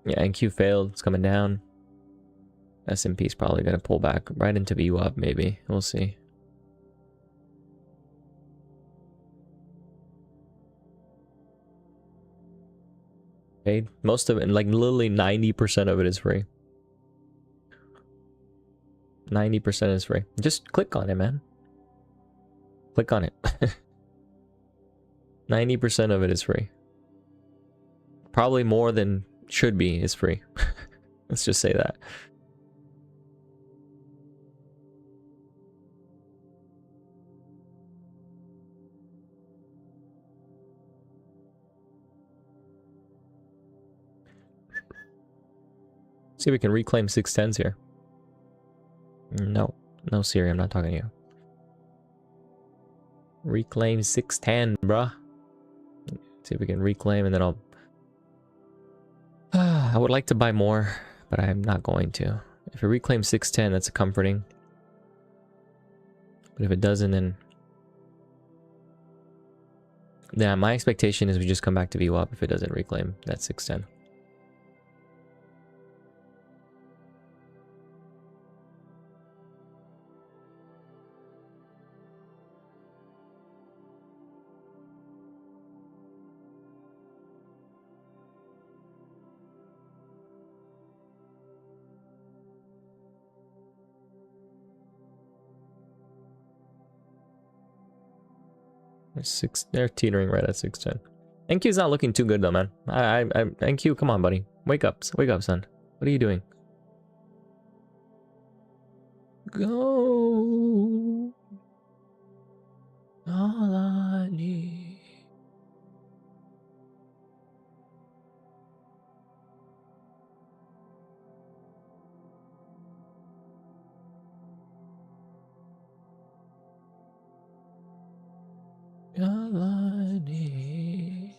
Yeah, NQ failed. It's coming down. S&P is probably going to pull back right into VWAP, maybe. We'll see. Okay, most of it, like literally 90% of it is free. 90% is free. Just click on it, man. Click on it. 90% of it is free. Probably more than should be is free. Let's just say that. See if we can reclaim 610s here. No. No, Siri, I'm not talking to you. Reclaim 610, bruh. See if we can reclaim and then I'll... I would like to buy more, but I'm not going to. If it reclaims 610, that's comforting. But if it doesn't, then... Yeah, my expectation is we just come back to VWAP if it doesn't reclaim that 610. They're teetering right at 610. NQ's not looking too good though, man. NQ, come on, buddy. Wake up, son. What are you doing? Go. All I need. All I need.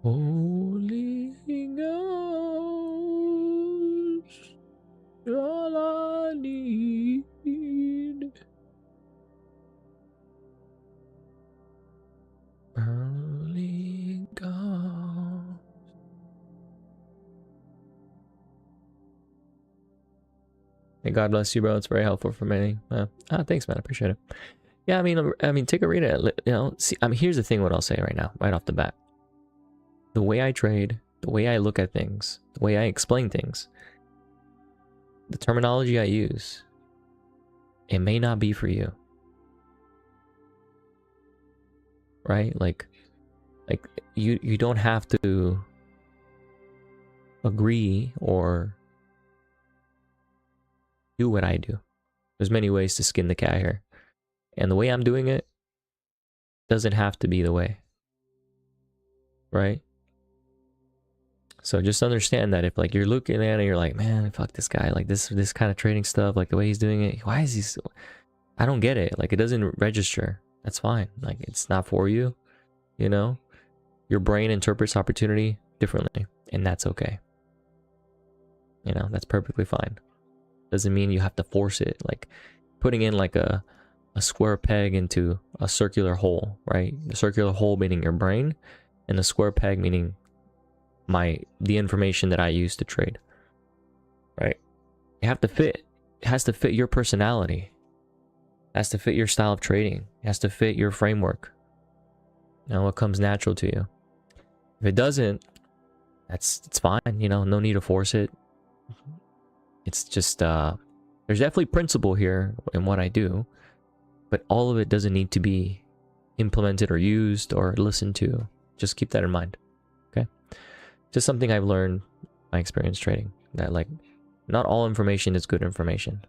Holy Ghost. All I need. Holy Ghost. Hey, God bless you, bro. It's very helpful for many. Thanks, man. I appreciate it. Yeah, I mean, take a read at it. You know, see, here's the thing. What I'll say right now, right off the bat, the way I trade, the way I look at things, the way I explain things, the terminology I use, it may not be for you, right? Like you don't have to agree or do what I do. There's many ways to skin the cat here. And the way I'm doing it doesn't have to be the way. Right? So just understand that if like you're looking at it, you're like, man, fuck this guy. Like this kind of trading stuff, like the way he's doing it. Why is he so... I don't get it. Like, it doesn't register. That's fine. Like, it's not for you, you know? Your brain interprets opportunity differently, and that's okay. You know, that's perfectly fine. Doesn't mean you have to force it. Like, putting in like a square peg into a circular hole, right? The circular hole meaning your brain, and the square peg meaning the information that I use to trade, right? You have to fit. It has to fit your personality. It has to fit your style of trading. It has to fit your framework. Now, what comes natural to you. If it doesn't, it's fine. You know, no need to force it. It's just there's definitely principle here in what I do, but all of it doesn't need to be implemented or used or listened to. Just keep that in mind. Okay, just something I've learned my experience trading, that like not all information is good information,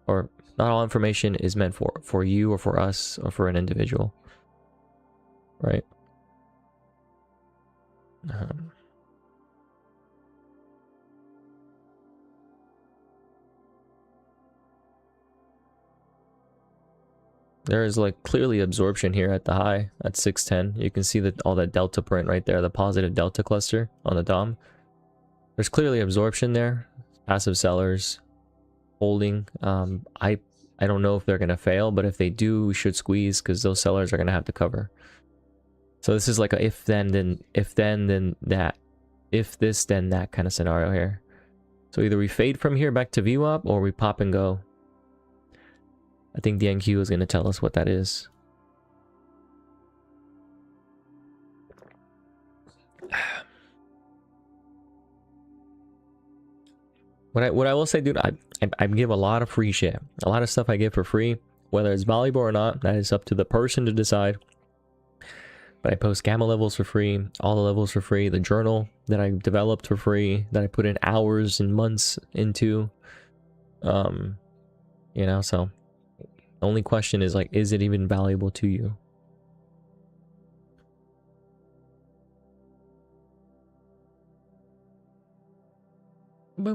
or not all information is meant for you or for us or for an individual, right? There is like clearly absorption here at the high at 610. You can see that all that delta print right there, the positive delta cluster on the DOM. There's clearly absorption there. Passive sellers holding. I don't know if they're gonna fail, but if they do, we should squeeze because those sellers are gonna have to cover. So this is like a if then then that, if this then that kind of scenario here. So either we fade from here back to VWAP or we pop and go. I think the NQ is going to tell us what that is. What I will say, dude, I give a lot of free shit. A lot of stuff I give for free, whether it's valuable or not, that is up to the person to decide. But I post gamma levels for free, all the levels for free, the journal that I developed for free, that I put in hours and months into. You know, so the only question is like, is it even valuable to you? I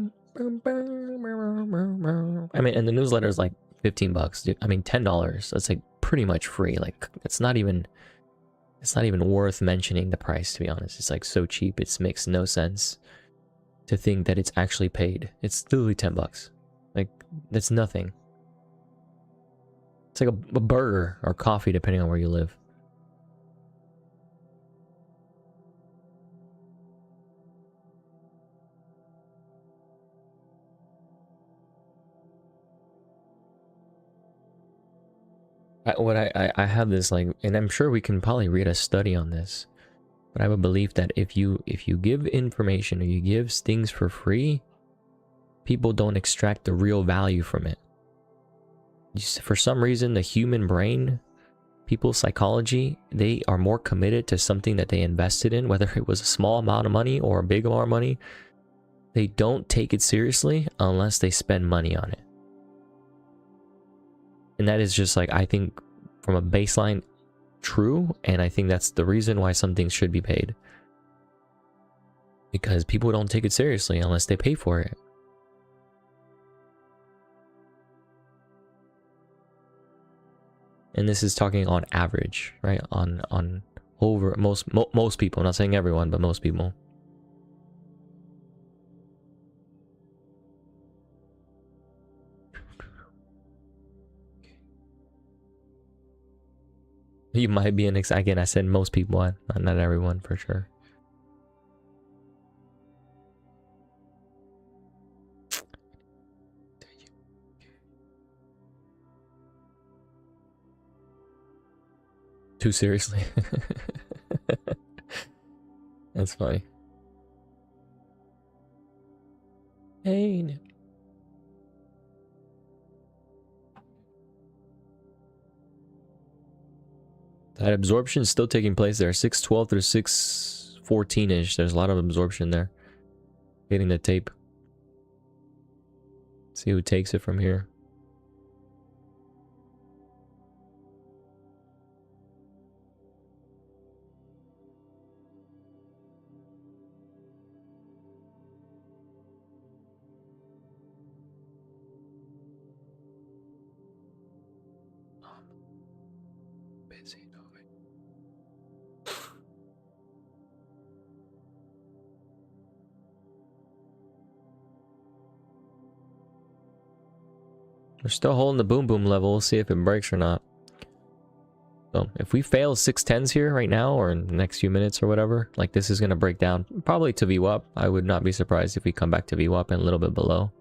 mean, and the newsletter is like 15 bucks, dude. I mean, $10. That's like pretty much free. Like, it's not even worth mentioning the price, to be honest. It's like so cheap. It makes no sense to think that it's actually paid. It's literally 10 bucks. Like, that's nothing. It's like a burger or coffee, depending on where you live. I have this, like, and I'm sure we can probably read a study on this, but I have a belief that if you give information or you give things for free, people don't extract the real value from it. For some reason, the human brain, people's psychology, they are more committed to something that they invested in, whether it was a small amount of money or a big amount of money. They don't take it seriously unless they spend money on it. And that is just like, I think from a baseline, true. And I think that's the reason why some things should be paid. Because people don't take it seriously unless they pay for it. And this is talking on average, right? On over most people. I'm not saying everyone, but most people. You might be an again. I said most people, not everyone for sure. Too seriously. That's funny. Hey. That absorption is still taking place there. 612 through 614-ish. There's a lot of absorption there. Hitting the tape. See who takes it from here. see. No way. We're still holding the boom boom level. We'll see if it breaks or not. So if we fail 610s here right now or in the next few minutes or whatever, like this is going to break down probably to VWAP. I would not be surprised if we come back to VWAP and a little bit below.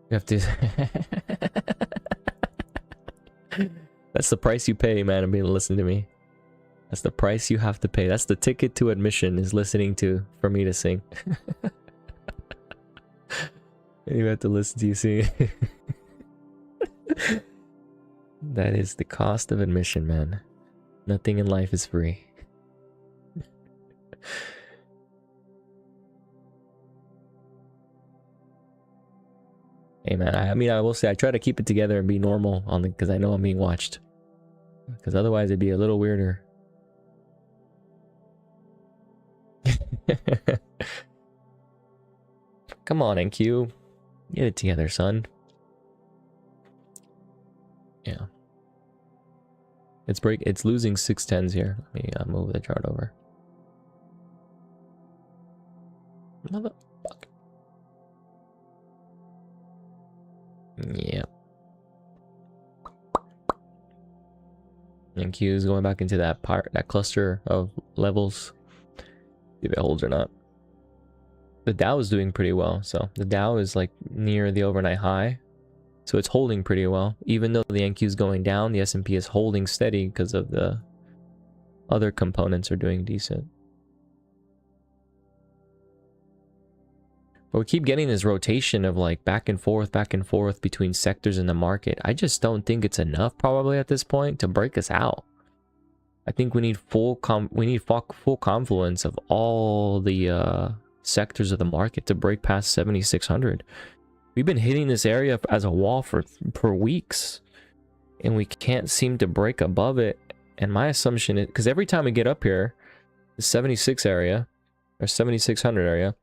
You have to... That's the price you pay, man, to be able to listen to me. That's the price you have to pay. That's the ticket to admission, is listening to, for me to sing. You have to listen to you sing. That is the cost of admission, man. Nothing in life is free. Hey man, I mean, I will say I try to keep it together and be normal on the, because I know I'm being watched. Because otherwise it'd be a little weirder. Come on, NQ. Get it together, son. Yeah. It's losing 610s here. Let me move the chart over. Motherfucker. Yeah. And Q is going back into that cluster of levels. See if it holds or not. The Dow is doing pretty well. So the Dow is like near the overnight high. So it's holding pretty well. Even though the NQ is going down, the S&P is holding steady because of the other components are doing decent. But we keep getting this rotation of like back and forth between sectors in the market. I just don't think it's enough probably at this point to break us out. I think we need full confluence of all the sectors of the market to break past 7,600. We've been hitting this area as a wall for weeks, and we can't seem to break above it. And my assumption is, because every time we get up here, the 76 area or 7,600 area,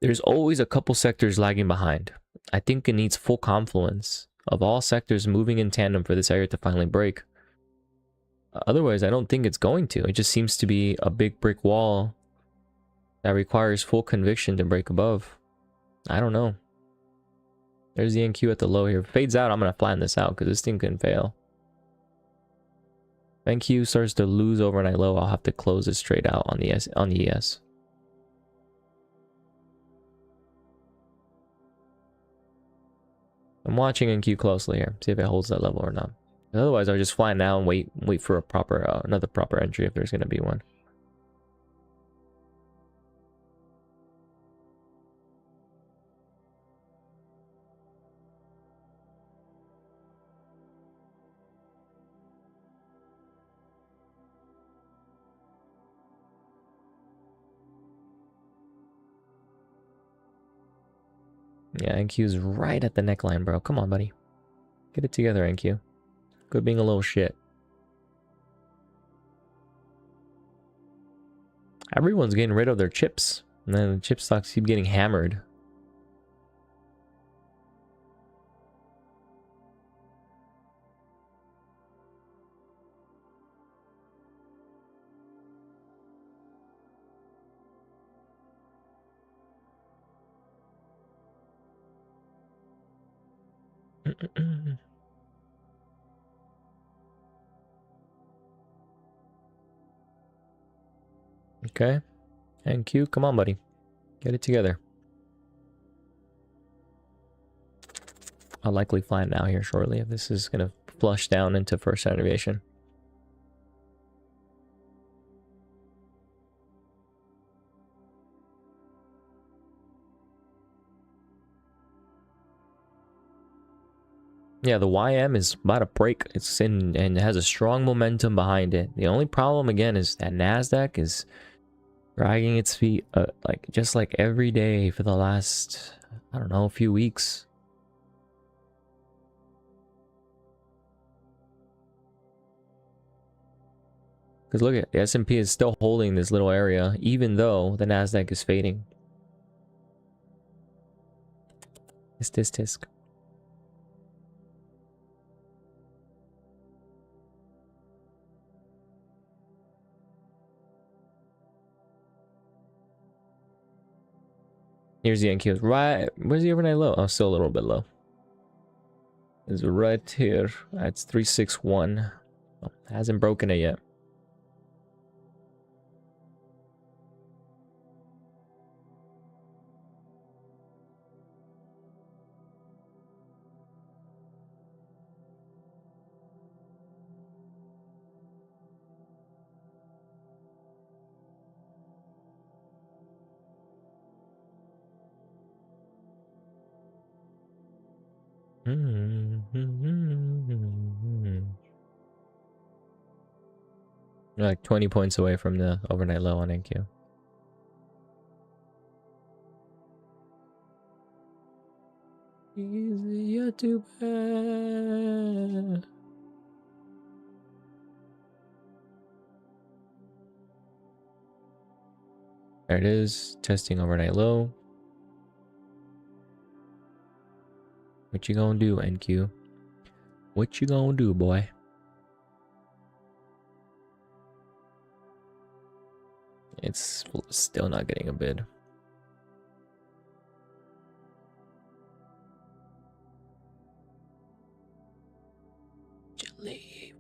there's always a couple sectors lagging behind. I think it needs full confluence of all sectors moving in tandem for this area to finally break. Otherwise, I don't think it's going to. It just seems to be a big brick wall that requires full conviction to break above. I don't know. There's the NQ at the low here. If it fades out, I'm going to flatten this out because this thing can fail. If NQ starts to lose overnight low, I'll have to close it straight out on the ES. I'm watching NQ closely here. See if it holds that level or not. Otherwise, I'll just flatten out and wait for a proper another proper entry if there's going to be one. Yeah, NQ's right at the neckline, bro. Come on, buddy. Get it together, NQ. Quit being a little shit. Everyone's getting rid of their chips. And then the chip stocks keep getting hammered. Okay. NQ, come on, buddy. Get it together. I'll likely flatten out here shortly if this is going to flush down into first innovation. Yeah, the YM is about to break. It's in and it has a strong momentum behind it. The only problem again is that NASDAQ is dragging its feet just like every day for the last, I don't know, a few weeks. Because look at the S&P is still holding this little area even though the NASDAQ is fading. Tisk. Here's the NQ. Right, where's the overnight low? Oh, still a little bit low. It's right here. That's 361. Oh, hasn't broken it yet. You're like 20 points away from the overnight low on NQ. Easier to bear. There it is, testing overnight low. What you gonna do, NQ? What you gonna do, boy? It's still not getting a bid. Jelly.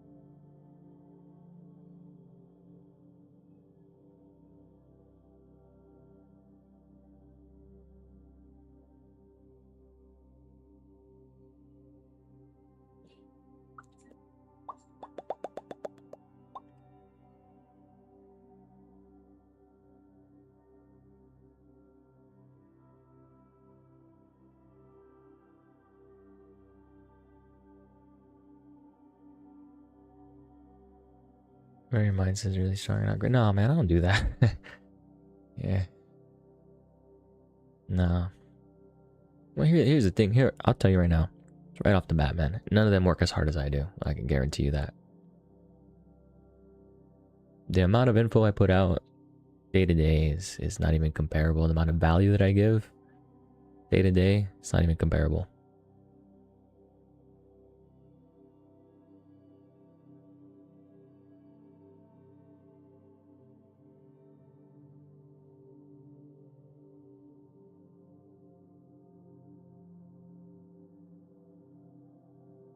Very mindset is really strong. Not great. No, man, I don't do that. Yeah. No. Well, here's the thing. Here, I'll tell you right now. Right off the bat, man. None of them work as hard as I do. I can guarantee you that. The amount of info I put out day to day is not even comparable. The amount of value that I give day to day, it's not even comparable.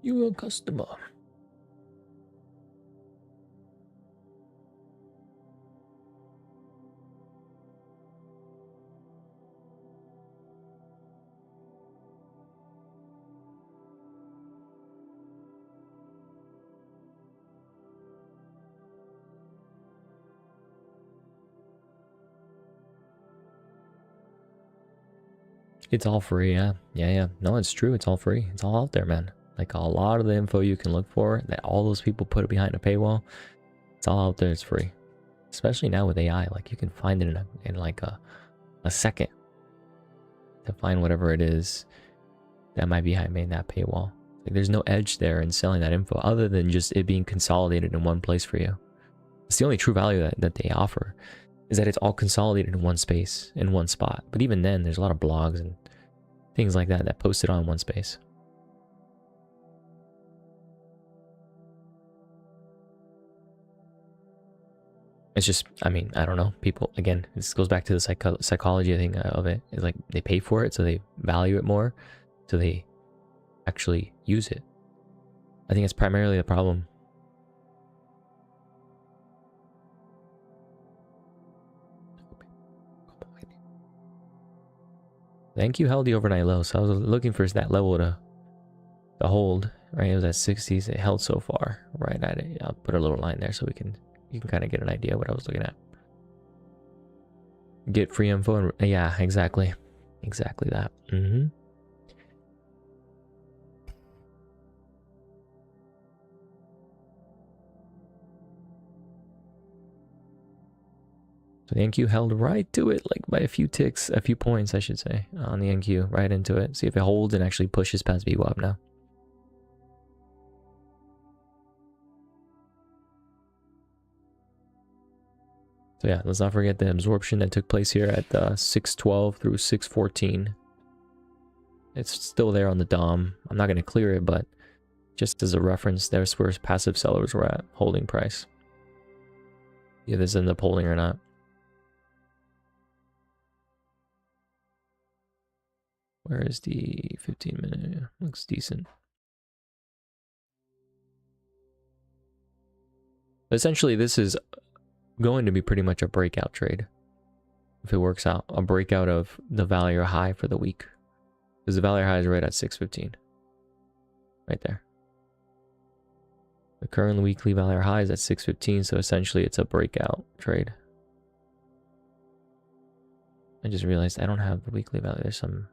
You a customer. It's all free, yeah. Yeah. No, it's true. It's all free. It's all out there, man. Like a lot of the info you can look for that all those people put it behind a paywall, it's all out there. It's free. Especially now with AI, like you can find it in like a second to find whatever it is that might be behind that paywall. Like there's no edge there in selling that info other than just it being consolidated in one place for you. It's the only true value that they offer is that it's all consolidated in one space, in one spot. But even then, there's a lot of blogs and things like that post it on one space. It's just, I mean, I don't know. People, again, this goes back to the psychology thing of it. It's like they pay for it, so they value it more, so they actually use it. I think it's primarily the problem. Thank you held the overnight low, so I was looking for that level to hold. Right, it was at 60s. It held so far right at it. I'll put a little line there so you can kind of get an idea of what I was looking at. Get free info and yeah, exactly that. So the NQ held right to it, like by a few ticks, a few points, I should say, on the NQ, right into it. See if it holds and actually pushes past VWAP now. So yeah, let's not forget the absorption that took place here at 612 through 614. It's still there on the DOM. I'm not going to clear it, but just as a reference, there's where passive sellers were at, holding price. If this ends up holding or not. Where is the 15-minute? Looks decent. Essentially, this is going to be pretty much a breakout trade. If it works out, a breakout of the value high for the week. Because the value high is right at 615. Right there. The current weekly value high is at 615, so essentially it's a breakout trade. I just realized I don't have the weekly value. There's some...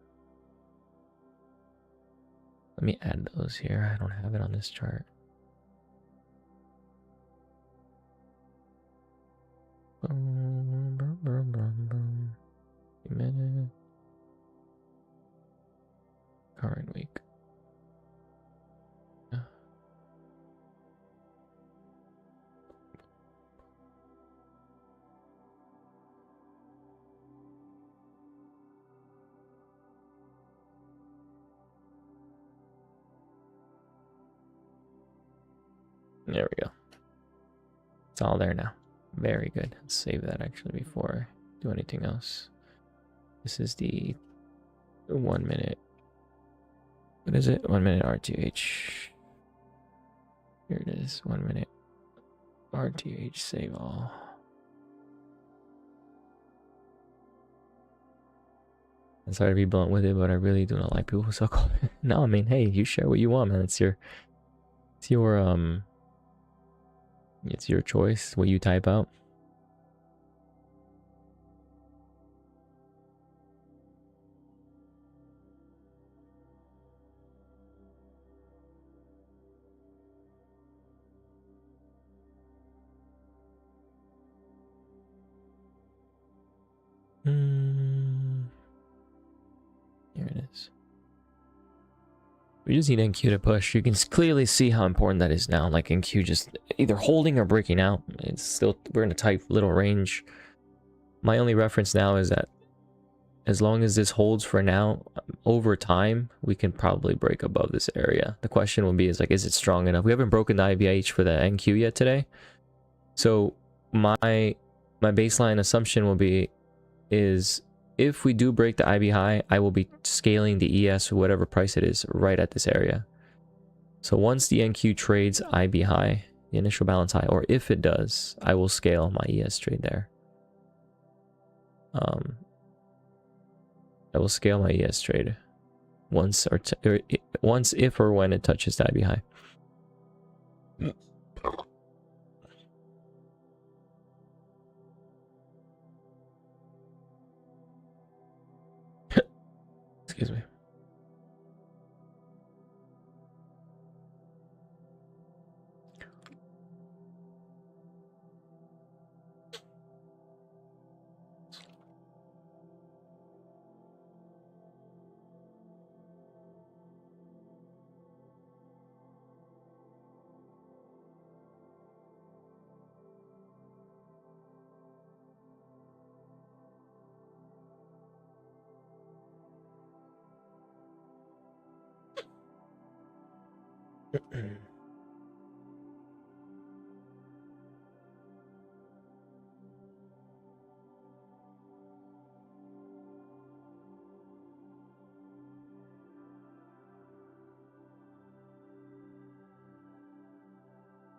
Let me add those here. I don't have it on this chart. Minute. Current week. There we go. It's all there now. Very good. Let's save that actually before I do anything else. This is the 1 minute. What is it? 1 minute RTH. Here it is. 1 minute RTH. Save all. I'm sorry to be blunt with it, but I really do not like people who suck. No, I mean, hey, you share what you want, man. It's your choice, what you type out. Here it is. We just need NQ to push. You can clearly see how important that is now. Like NQ just either holding or breaking out. It's still, we're in a tight little range. My only reference now is that as long as this holds for now, over time, we can probably break above this area. The question will be is like, is it strong enough? We haven't broken the IVH for the NQ yet today. So my baseline assumption will be is if we do break the IB high, I will be scaling the ES or whatever price it is right at this area. So once the NQ trades IB high, the initial balance high, or if it does, I will scale my ES trade there. I will scale my ES trade once once if or when it touches the IB high. Excuse me.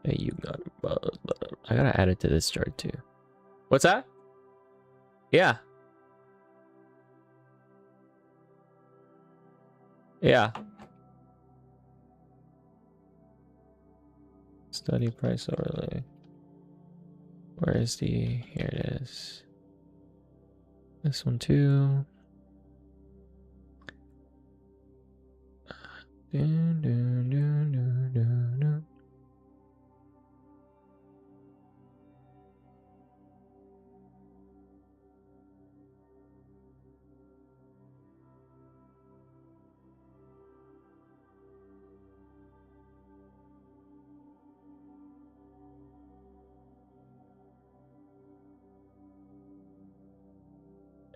Hey, you got I gotta add it to this chart too. What's that? Yeah. Yeah. Study price overlay. Where is the... Here it is. This one too.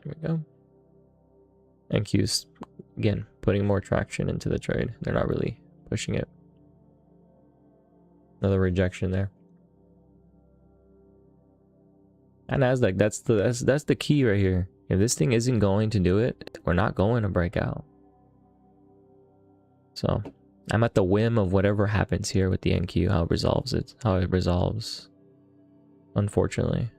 There we go. NQ's again, putting more traction into the trade. They're not really pushing it. Another rejection there. And Nasdaq, that's the key right here. If this thing isn't going to do it, we're not going to break out. So I'm at the whim of whatever happens here with the NQ, how it resolves, unfortunately.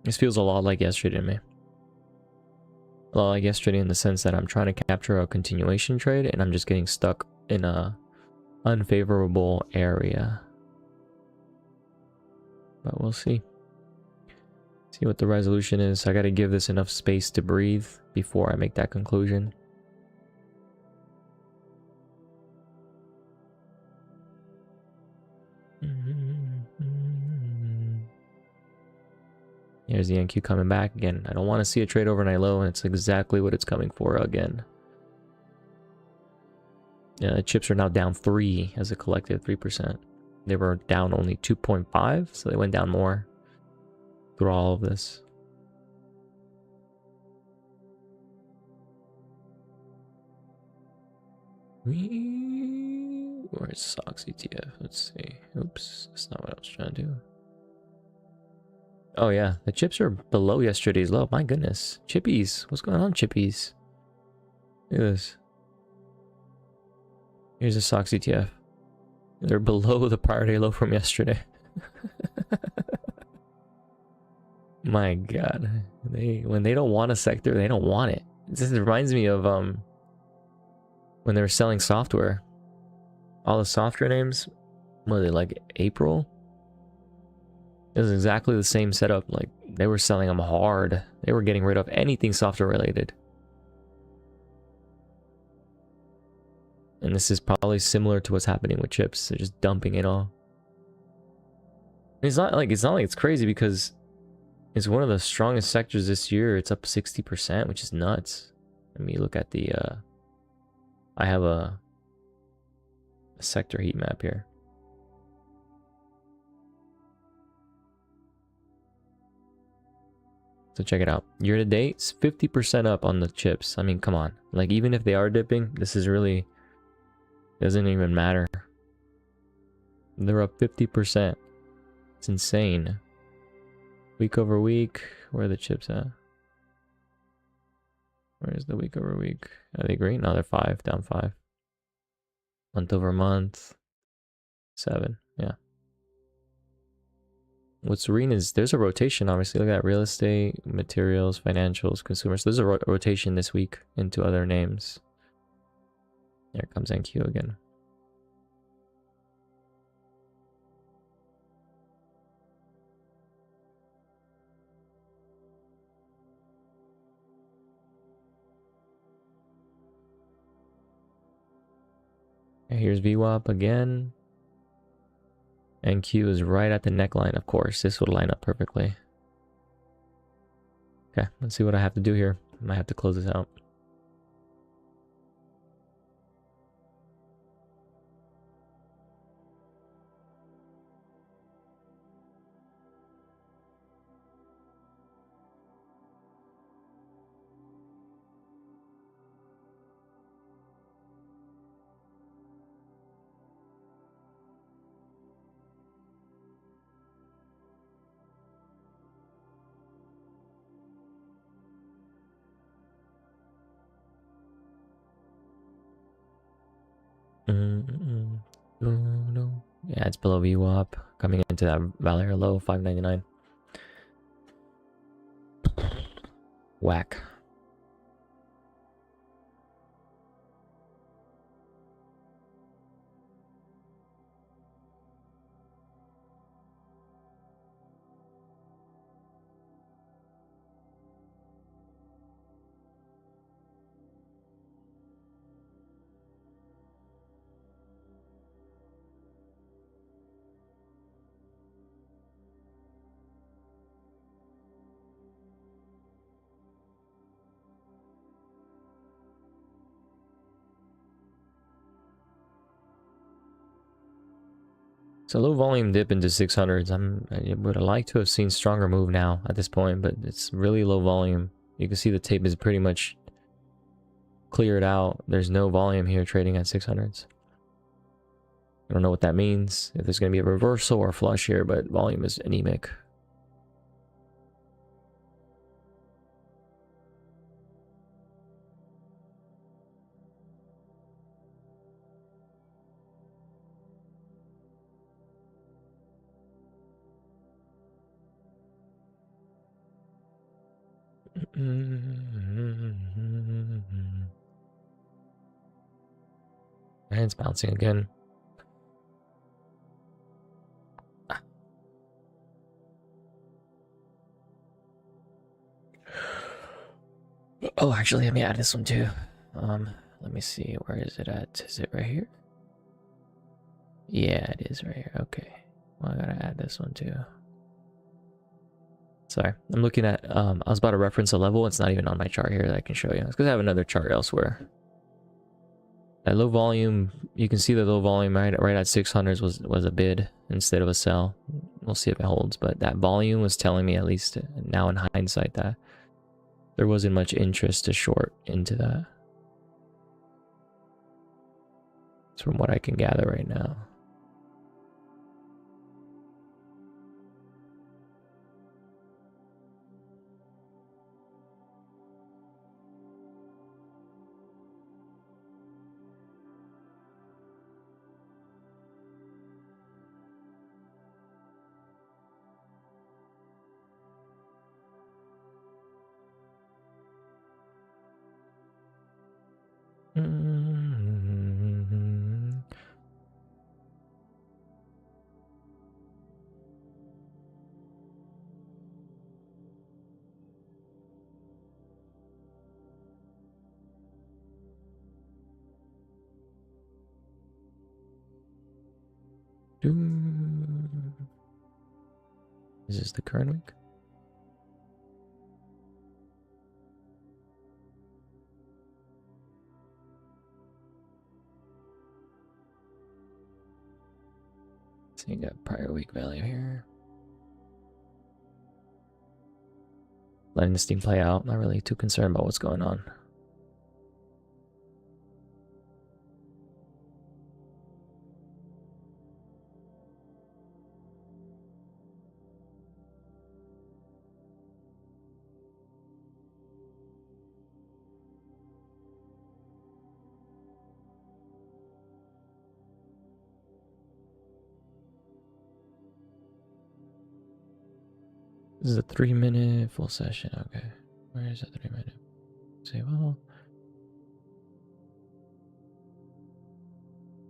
This feels a lot like yesterday to me. A lot like yesterday in the sense that I'm trying to capture a continuation trade and I'm just getting stuck in a unfavorable area. But we'll see. See what the resolution is. I got to give this enough space to breathe before I make that conclusion. Here's the NQ coming back again. I don't want to see a trade overnight low, and it's exactly what it's coming for again. Yeah, the chips are now down 3 as a collective, 3%. They were down only 2.5, so they went down more through all of this. Where's SOX ETF? Let's see. Oops, that's not what I was trying to do. Oh yeah, the chips are below yesterday's low. My goodness. Chippies. What's going on, chippies? Look at this. Here's a SOX ETF. They're below the prior day low from yesterday. My god. When they don't want a sector, they don't want it. This reminds me of when they were selling software. All the software names, what are they, like April? It was exactly the same setup. Like, they were selling them hard. They were getting rid of anything software related. And this is probably similar to what's happening with chips. They're just dumping it all. It's not like it's crazy because it's one of the strongest sectors this year. It's up 60%, which is nuts. Let me look at the I have a sector heat map here. So check it out. Year to date, it's 50% up on the chips. I mean, come on. Like, even if they are dipping, this is really, doesn't even matter. They're up 50%. It's insane. Week over week, where are the chips at? Where's the week over week? Are they green? No, they're 5, down 5. Month over month, 7, yeah. What's green is there's a rotation, obviously. Look at that, real estate, materials, financials, consumers. There's a rotation this week into other names. There comes NQ again. Here's VWAP again. NQ is right at the neckline, of course. This would line up perfectly. Okay, let's see what I have to do here. I might have to close this out. No. Yeah, it's below VWAP. Coming into that Valor low, 599. Whack. It's a low volume dip into 600s. I would have liked to have seen stronger move now at this point, but it's really low volume. You can see the tape is pretty much cleared out. There's no volume here trading at 600s. I don't know what that means, if there's going to be a reversal or a flush here, but volume is anemic. And it's bouncing again. Oh, actually, let me add this one too. Let me see, where is it at? Is it right here? Yeah, it is right here. Okay. Well, I gotta add this one too. Sorry, I'm looking at, I was about to reference a level. It's not even on my chart here that I can show you. It's because I have another chart elsewhere. That low volume, you can see the low volume right at 600s was a bid instead of a sell. We'll see if it holds, but that volume was telling me, at least now in hindsight, that there wasn't much interest to short into that. It's from what I can gather right now. Is this the current week? So you got prior week value here. Letting the steam play out. Not really too concerned about what's going on. This is a 3-minute full session. Okay. Where is that 3-minute? Say, well.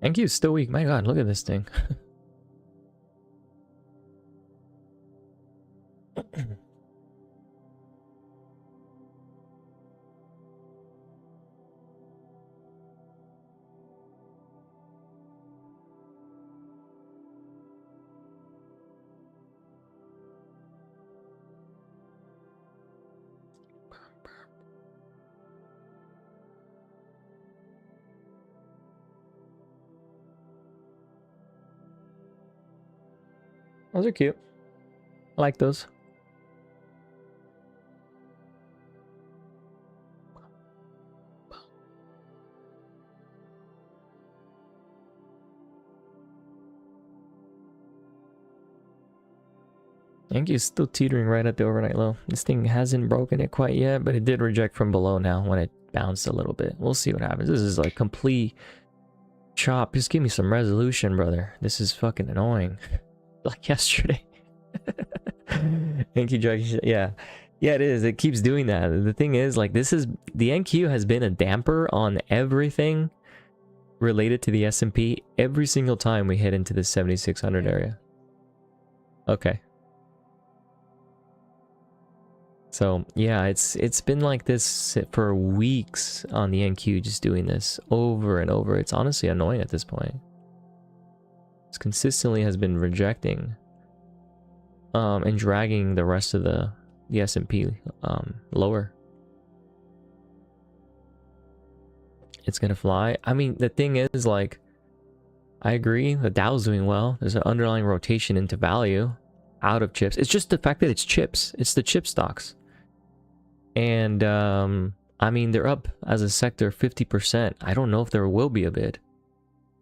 Thank you, still weak. My god, look at this thing. Those are cute. I like those. Yankee's still teetering right at the overnight low. This thing hasn't broken it quite yet, but it did reject from below now when it bounced a little bit. We'll see what happens. This is like complete chop. Just give me some resolution, brother. This is fucking annoying. Like yesterday. Yankee Dragon, yeah. Yeah, it is. It keeps doing that. The thing is, like, this is... The NQ has been a damper on everything related to the S&P every single time we hit into the 7600 area. Okay. So, yeah, it's been like this for weeks on the NQ, just doing this over and over. It's honestly annoying at this point. It consistently has been rejecting and dragging the rest of the S&P lower. It's gonna fly. I mean, the thing is, like, I agree. The Dow's doing well. There's an underlying rotation into value out of chips. It's just the fact that it's chips. It's the chip stocks. And I mean, they're up as a sector 50%. I don't know if there will be a bid.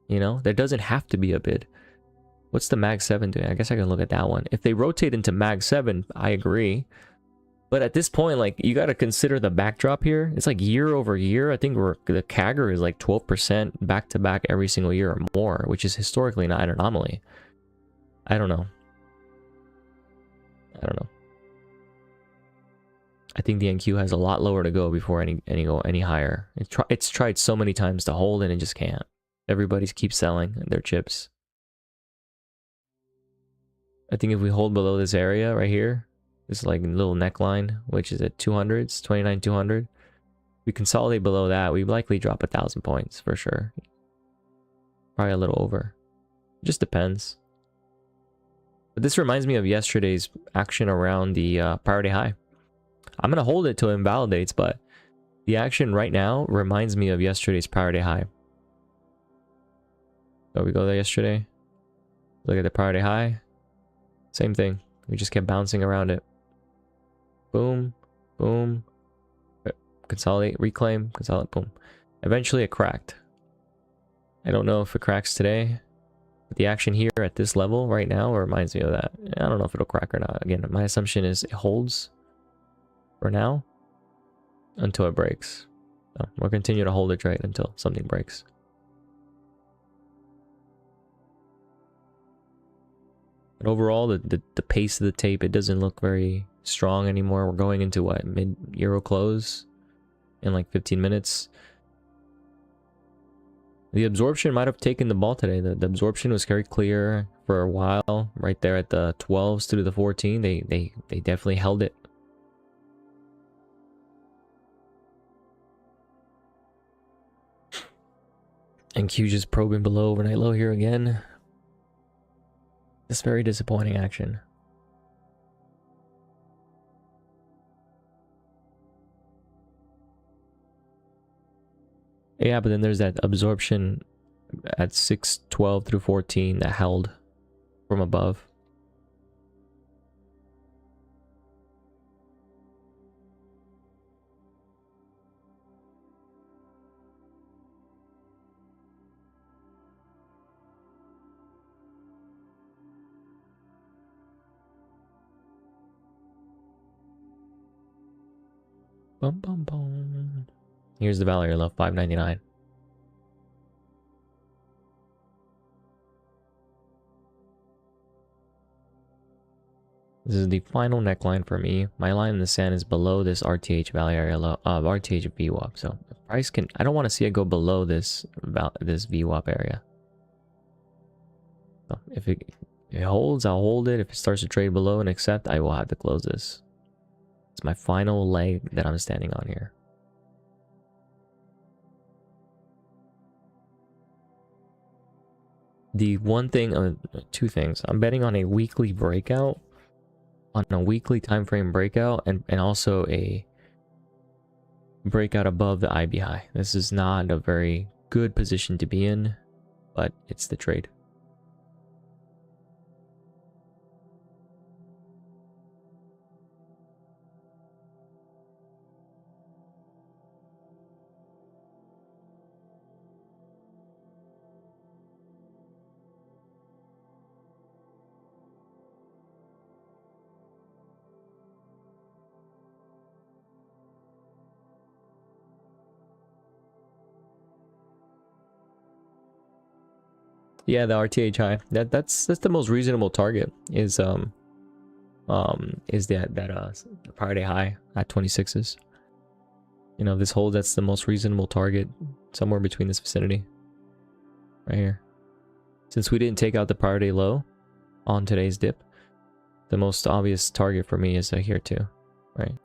You know, there doesn't have to be a bid. What's the Mag 7 doing? I guess I can look at that one. If they rotate into Mag 7, I agree. But at this point, like, you got to consider the backdrop here. It's like year over year. I think the CAGR is like 12% back to back every single year or more, which is historically not an anomaly. I don't know. I don't know. I think the NQ has a lot lower to go before any higher. It's tried so many times to hold and it just can't. Everybody keeps selling their chips. I think if we hold below this area right here, this like little neckline, which is at 200s, 29,200. We consolidate below that, we likely drop 1,000 points for sure. Probably a little over. It just depends. But this reminds me of yesterday's action around the priority high. I'm going to hold it till it invalidates, but the action right now reminds me of yesterday's priority high. So we go there yesterday. Look at the priority high. Same thing. We just kept bouncing around it. Boom, boom. Consolidate, reclaim, consolidate, boom. Eventually it cracked. I don't know if it cracks today. But the action here at this level right now reminds me of that. I don't know if it'll crack or not. Again, my assumption is it holds for now until it breaks. So we'll continue to hold the trade until something breaks. But overall, the pace of the tape, it doesn't look very strong anymore. We're going into what, mid-euro close in like 15 minutes. The absorption might have taken the ball today. The absorption was very clear for a while. Right there at the 12s to the 14, they definitely held it. And Q just probing below overnight low here again. It's very disappointing action. Yeah, but then there's that absorption at 612 through 14 that held from above. Bum, bum, bum. Here's the value low, 599. This is the final neckline for me. My line in the sand is below this RTH value area low, RTH VWAP. So the price can, I don't want to see it go below this VWAP area. So if it holds, I'll hold it. If it starts to trade below and accept, I will have to close this. It's my final leg that I'm standing on here. The one thing, two things. I'm betting on a weekly breakout, on a weekly time frame breakout, and also a breakout above the IB high. This is not a very good position to be in, but it's the trade. Yeah, the RTH high. That's the most reasonable target is that priority high at 26s. You know, this hold, that's the most reasonable target, somewhere between this vicinity right here. Since we didn't take out the priority low on today's dip, the most obvious target for me is here too, right?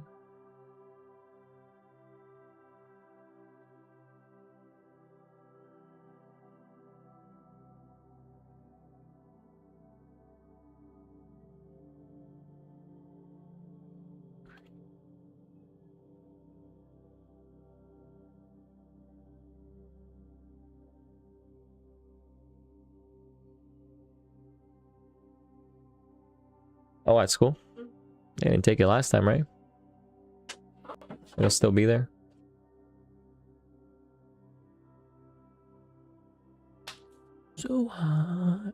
Oh, that's cool. They didn't take it last time, right? It'll still be there. So hot.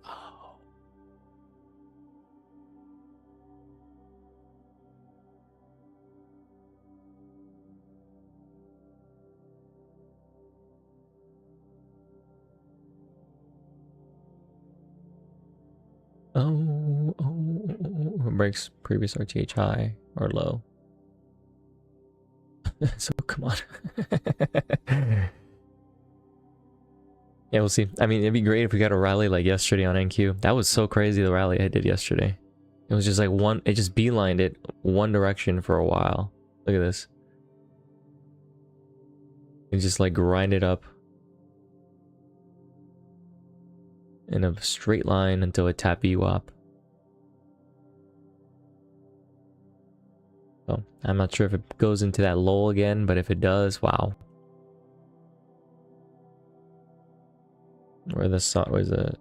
Oh. It breaks previous RTH high or low. So come on. Yeah, we'll see. I mean, it'd be great if we got a rally like yesterday on NQ. That was so crazy, the rally I did yesterday. It was just like it just beelined it one direction for a while. Look at this. It just like grinded up in a straight line until it tapped VWAP. So I'm not sure if it goes into that lull again, but if it does, wow. Where's the...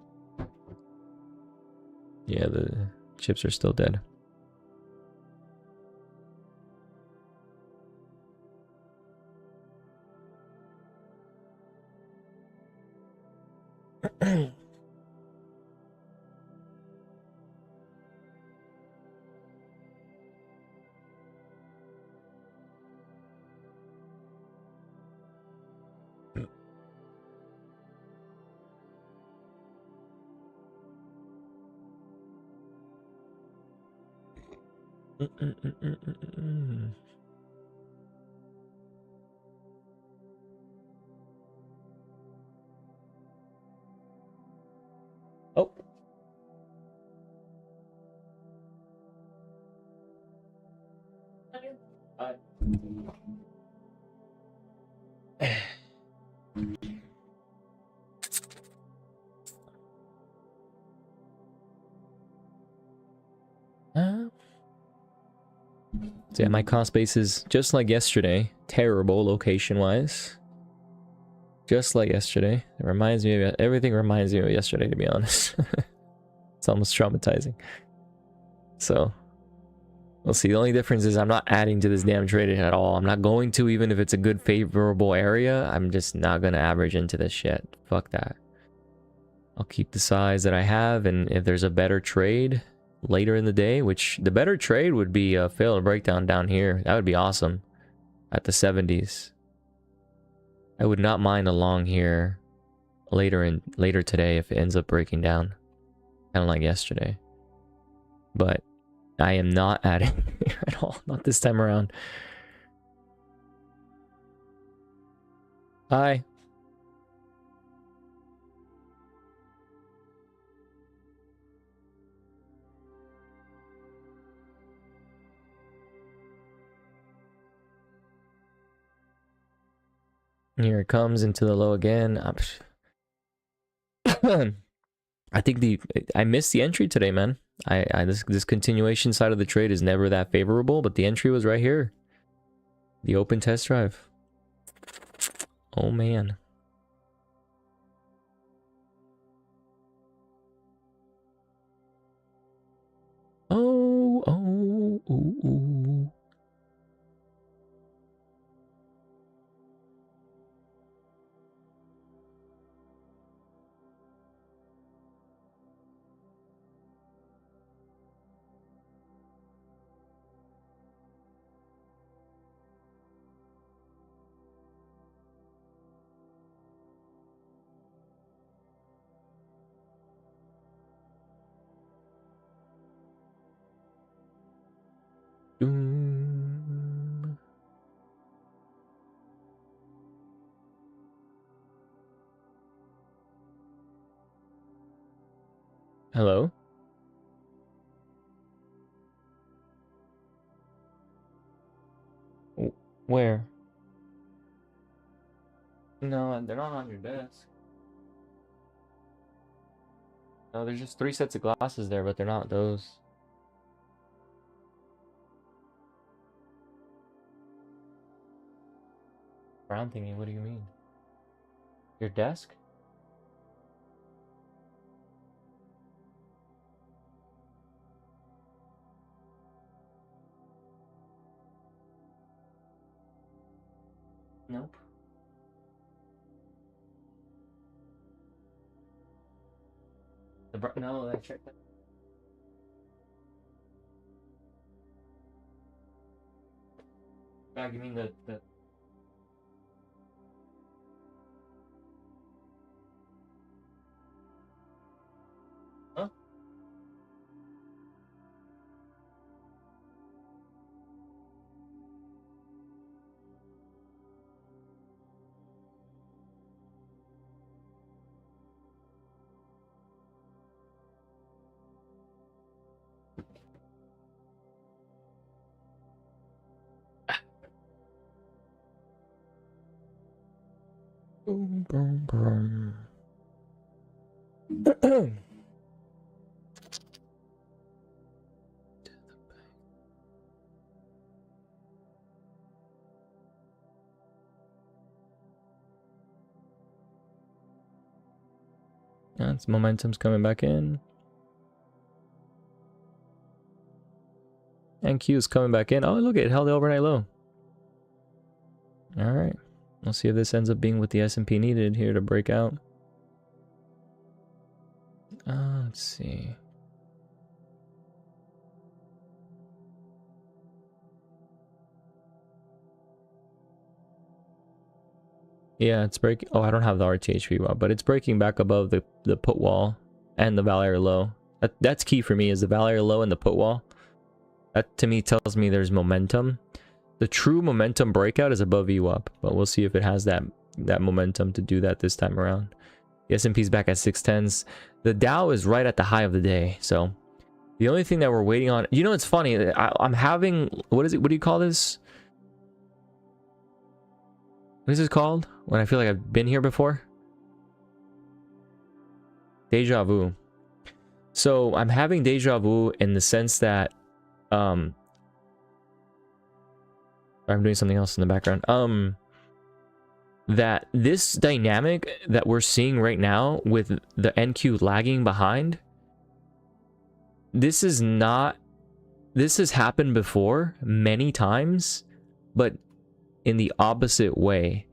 Yeah, the chips are still dead. Oh. Hi. So yeah, my cost base is just like yesterday. Terrible location-wise. Just like yesterday. It reminds me of... Everything reminds me of yesterday, to be honest. It's almost traumatizing. So... We'll see. The only difference is I'm not adding to this damn trade at all. I'm not going to, even if it's a good favorable area. I'm just not going to average into this shit. Fuck that. I'll keep the size that I have, and if there's a better trade later in the day, which the better trade would be a failure breakdown down here. That would be awesome. At the 70s. I would not mind a long here later today if it ends up breaking down. Kind of like yesterday. But I am not adding at all. Not this time around. Hi. Here it comes into the low again. I think I missed the entry today, man. This continuation side of the trade is never that favorable, but the entry was right here. The open test drive. Oh man. Oh, ooh. Hello? Where? No, they're not on your desk. No, there's just 3 sets of glasses there, but they're not those. Brown thingy, what do you mean? Your desk? Nope. No, I checked that. You mean the huh? Boom, boom, boom. Yeah, it's momentum's coming back in. NQ is coming back in. Oh, look, it held the overnight low. All right. We'll see if this ends up being what the S&P needed here to break out. Let's see. Yeah, it's breaking. Oh, I don't have the RTH VWAP, but it's breaking back above the put wall and the Valkyrie low. That's key for me, is the Valkyrie low and the put wall. That to me tells me there's momentum. The true momentum breakout is above VWAP, but we'll see if it has that momentum to do that this time around. The S&P's back at 610s. The Dow is right at the high of the day, so the only thing that we're waiting on. You know, it's funny. I'm having, what is it? What do you call this? What is this called? When I feel like I've been here before? Deja vu. So I'm having deja vu in the sense that I'm doing something else in the background. That this dynamic that we're seeing right now with the NQ lagging behind, this has happened before many times, but in the opposite way.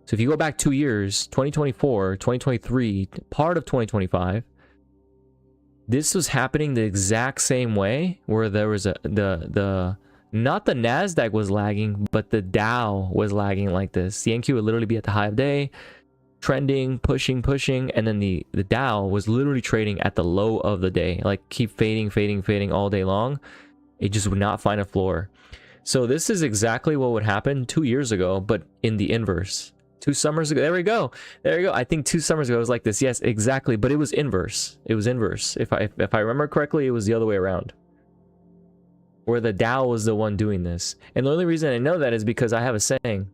So if you go back 2 years, 2024, 2023, part of 2025, this was happening the exact same way, where there was not the Nasdaq was lagging, but the Dow was lagging like this. The NQ would literally be at the high of day, trending, pushing, and then the Dow was literally trading at the low of the day, like keep fading all day long. It just would not find a floor. So this is exactly what would happen 2 years ago, but in the inverse. 2 summers ago, there we go. I think 2 summers ago it was like this. Yes, exactly, but it was inverse. If I remember correctly, it was the other way around, where the Dow was the one doing this. And the only reason I know that is because I have a saying.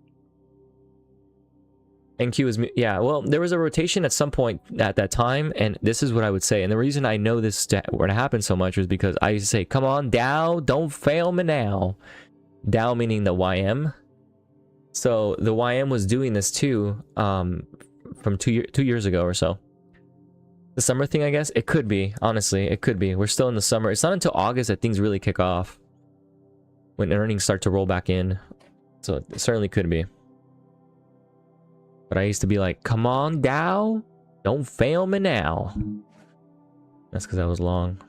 NQ is, yeah, well, there was a rotation at some point at that time, and this is what I would say. And the reason I know this would happen so much was because I used to say, come on, Dow, don't fail me now. Dow meaning the YM. So the YM was doing this too, from 2 years ago or so. The summer thing, I guess? It could be, honestly, it could be. We're still in the summer. It's not until August that things really kick off, when earnings start to roll back in. So it certainly could be. But I used to be like, come on, Dow, don't fail me now. That's because I was long.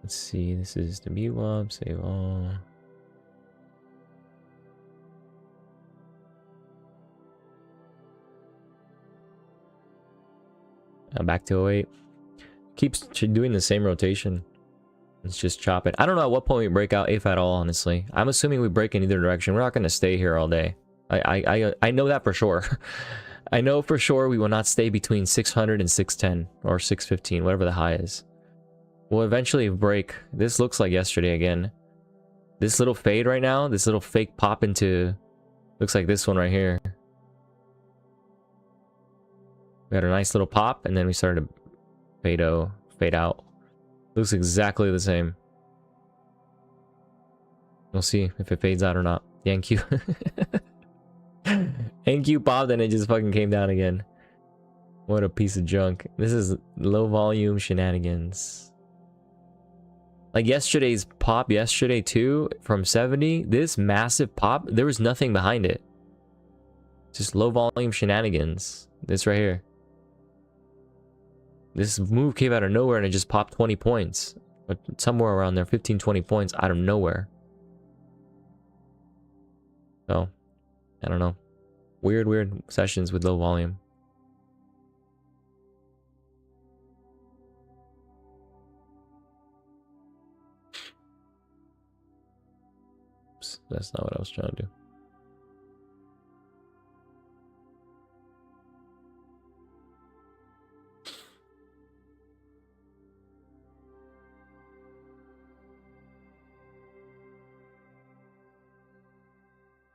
Let's see, this is the VWAP, save all. Back to 08. Keeps doing the same rotation. It's just chopping. I don't know at what point we break out, if at all, honestly. I'm assuming we break in either direction. We're not going to stay here all day. I know that for sure. I know for sure we will not stay between 600 and 610 or 615, whatever the high is. We'll eventually break. This looks like yesterday again. This little fade right now, this little fake pop into, looks like this one right here. We had a nice little pop, and then we started to fade out. Looks exactly the same. We'll see if it fades out or not. Thank you. Thank you, Bob. Then it just fucking came down again. What a piece of junk. This is low volume shenanigans. Like yesterday's pop yesterday too, from 70, this massive pop, there was nothing behind it. Just low volume shenanigans. This right here. This move came out of nowhere and it just popped 20 points. But somewhere around there, 15, 20 points out of nowhere. So, I don't know. Weird sessions with low volume. Oops, that's not what I was trying to do.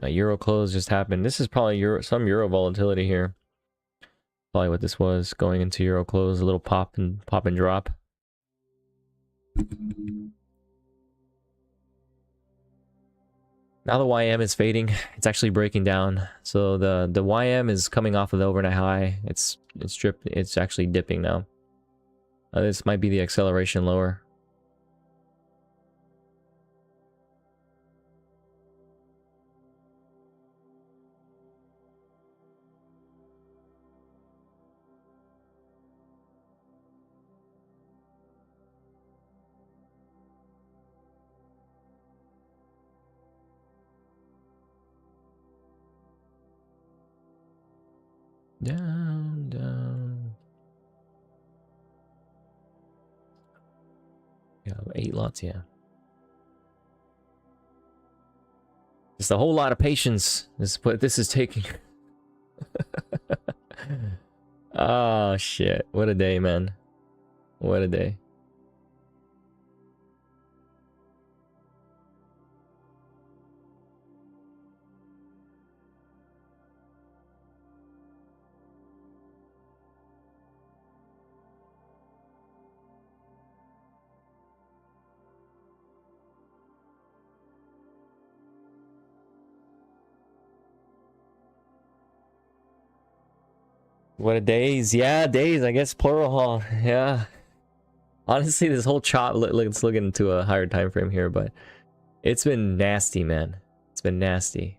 A euro close just happened. This is probably some euro volatility here. Probably what this was going into euro close. A little pop and drop. Now the YM is fading. It's actually breaking down. So the YM is coming off of the overnight high. It's actually dipping now. This might be the acceleration lower. Down. Yeah, 8 lots, yeah. Just a whole lot of patience is what this is taking. Oh, shit. What a day, man. What a day. What a days. Yeah, days. I guess plural, huh? Yeah. Honestly, this whole chop, let's look into a higher time frame here, but it's been nasty, man. It's been nasty.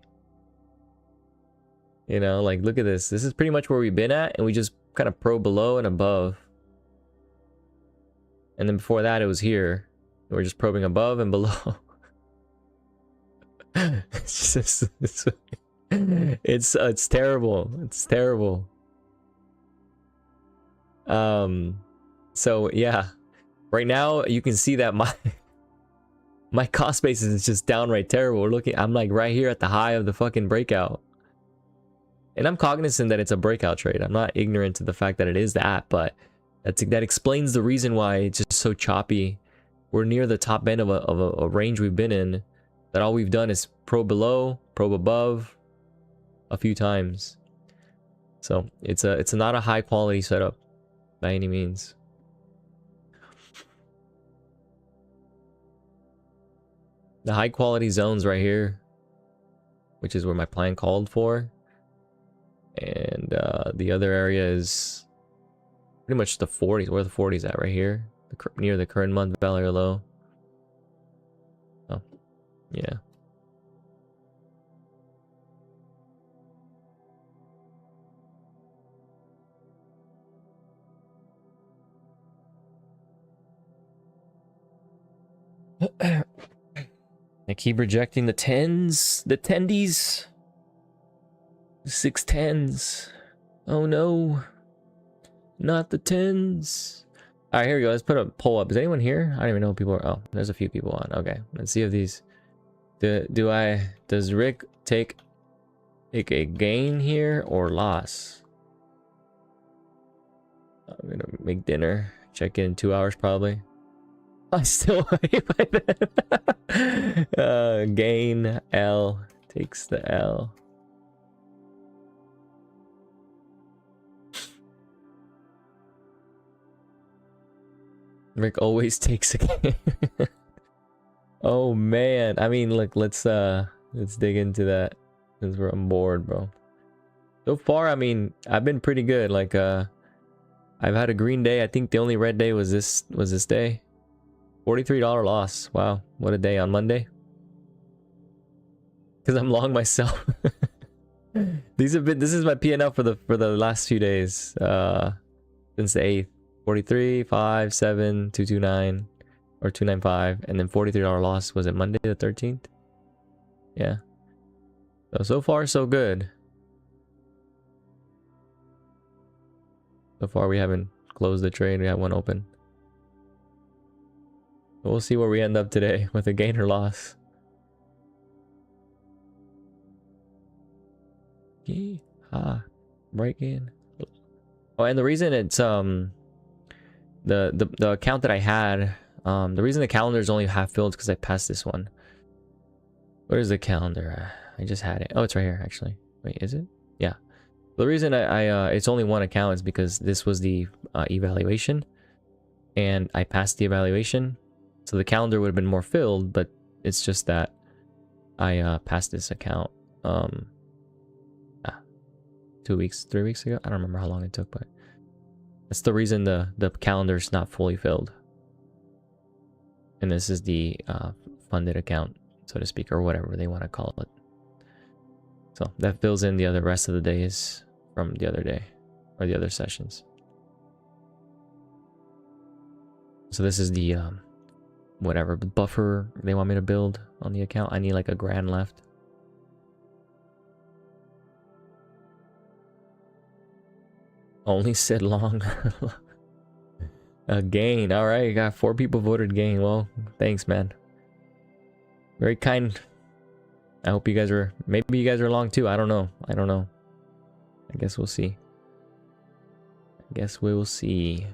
You know, like, look at this. This is pretty much where we've been at, and we just kind of probe below and above. And then before that, it was here. We're just probing above and below. It's just, it's terrible. It's terrible. So yeah, right now you can see that my cost basis is just downright terrible. I'm like right here at the high of the fucking breakout, and I'm cognizant that it's a breakout trade. I'm not ignorant to the fact that it is that, but that explains the reason why it's just so choppy. We're near the top end of a range we've been in, that all we've done is probe below, probe above a few times. So it's not a high quality setup by any means. The high quality zones right here, which is where my plan called for, and the other area is pretty much the 40s. Where the 40s at right here, near the current month value low. Oh, yeah. I keep rejecting the 10s, the tendies, the 610s. Oh no, not the 10s. All right, here we go. Let's put a poll up. Is anyone here? I don't even know if people are. Oh, there's a few people on. Okay, let's see if these. Does Rick take a gain here or loss? I'm gonna make dinner. Check in 2 hours probably. I still wait by then. Gain L takes the L. Rick always takes a gain. Oh man, I mean, look, let's Let's dig into that since I'm bored, bro. So far, I mean, I've been pretty good. Like, I've had a green day. I think the only red day was this day. $43 loss. Wow, what a day on Monday. Because I'm long myself. This is my P&L for the last few days. Since the 8th. 43, 5, 7, 229 or 295, and then $43 loss. Was it Monday the 13th? Yeah. So far so good. So far we haven't closed the trade. We have one open. We'll see where we end up today with a gain or loss. Break in. Oh, and the reason it's the account that I had, the reason the calendar is only half filled is because I passed this one. Where is the calendar? I just had it. Oh, it's right here actually. Wait, is it? Yeah. The reason I it's only one account is because this was the evaluation, and I passed the evaluation, so the calendar would have been more filled. But it's just that I passed this account 2 weeks, 3 weeks ago. I don't remember how long it took, but that's the reason the calendar's not fully filled. And this is the funded account, so to speak, or whatever they want to call it. So that fills in the other rest of the days from the other day or the other sessions. So this is the whatever buffer they want me to build on the account. I need like a grand left. Only said long. A gain. All right, you got 4 people voted gain. Well, thanks, man. Very kind. I hope you guys are. Maybe you guys are long too. I don't know. I don't know. I guess we'll see. I guess we will see.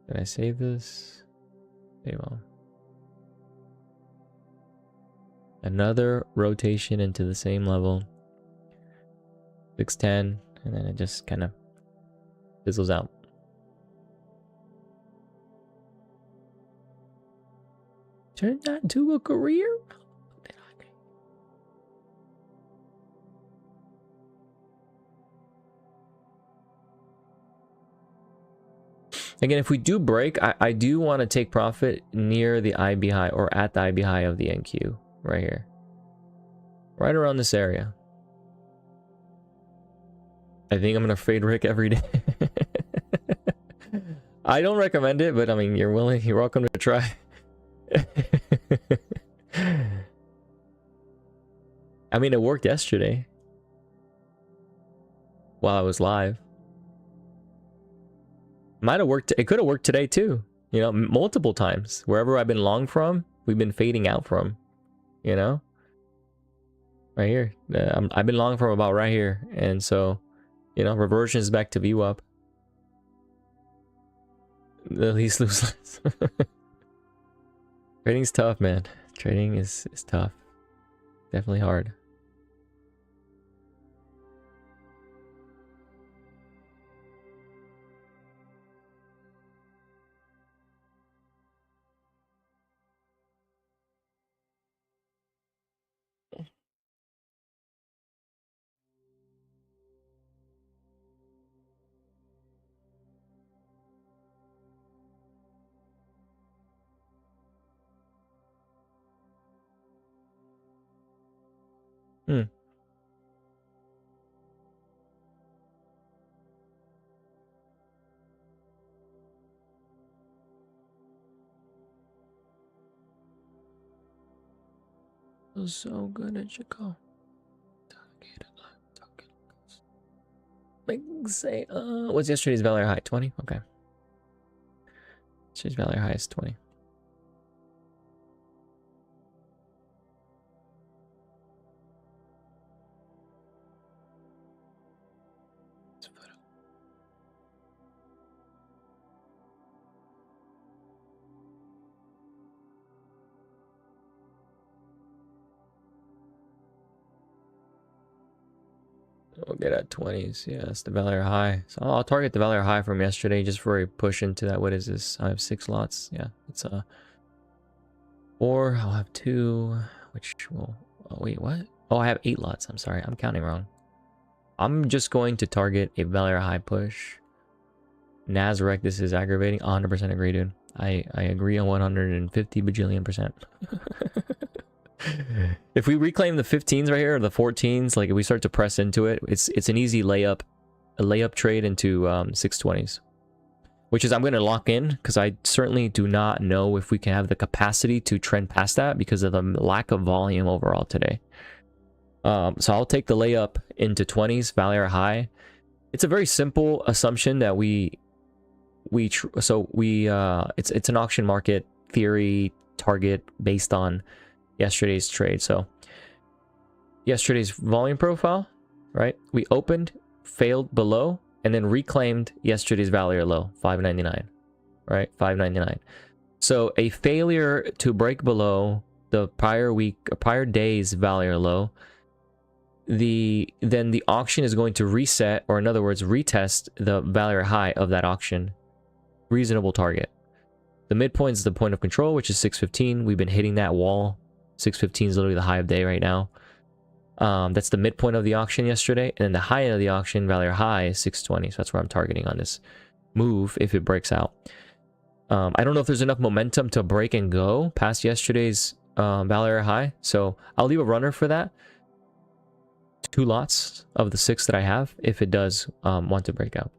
Did I save this? Okay, well. Another rotation into the same level. 610, and then it just kind of fizzles out. Turn that into a career? Again, if we do break, I do want to take profit near the IB high or at the IB high of the NQ. Right here. Right around this area. I think I'm going to fade Rick every day. I don't recommend it, but I mean, you're welcome to try. I mean, it worked yesterday. While I was live. Might have worked. It could have worked today too. You know, multiple times. Wherever I've been long from, we've been fading out from. You know, right here. I've been long from about right here, and so, you know, reversion is back to VWAP. The least lose less. Trading's tough, man. Trading is tough. Definitely hard. Was so good at Chicago. Like, say, what's yesterday's value high? 20? Okay. Yesterday's value high is 20. get at 20s. Yeah, that's the value high. So I'll target the value high from yesterday just for a push into that. What is this? I have 6 lots. Yeah, it's 4. I'll have 2, which will. Oh wait, what? Oh, I have 8 lots. I'm sorry, I'm counting wrong. I'm just going to target a value high push. Nasrec, this is aggravating. 100% agree, dude. I agree on 150 bajillion percent. If we reclaim the 15s right here, or the 14s, like if we start to press into it, it's an easy layup, a layup trade into 620s, which is I'm going to lock in because I certainly do not know if we can have the capacity to trend past that because of the lack of volume overall today. So I'll take the layup into 20s, value high. It's a very simple assumption that it's an auction market theory target based on yesterday's trade. So yesterday's volume profile, right? We opened, failed below, and then reclaimed yesterday's value low, 599, right? 599. So a failure to break below the prior day's value low, then the auction is going to reset, or in other words, retest the value high of that auction. Reasonable target. The midpoint is the point of control, which is 615. We've been hitting that wall. 615 is literally the high of day right now. That's the midpoint of the auction yesterday, and then the high end of the auction value high is 620. So that's where I'm targeting on this move if it breaks out. I don't know if there's enough momentum to break and go past yesterday's value high, so I'll leave a runner for that. 2 lots of the 6 that I have if it does want to break out.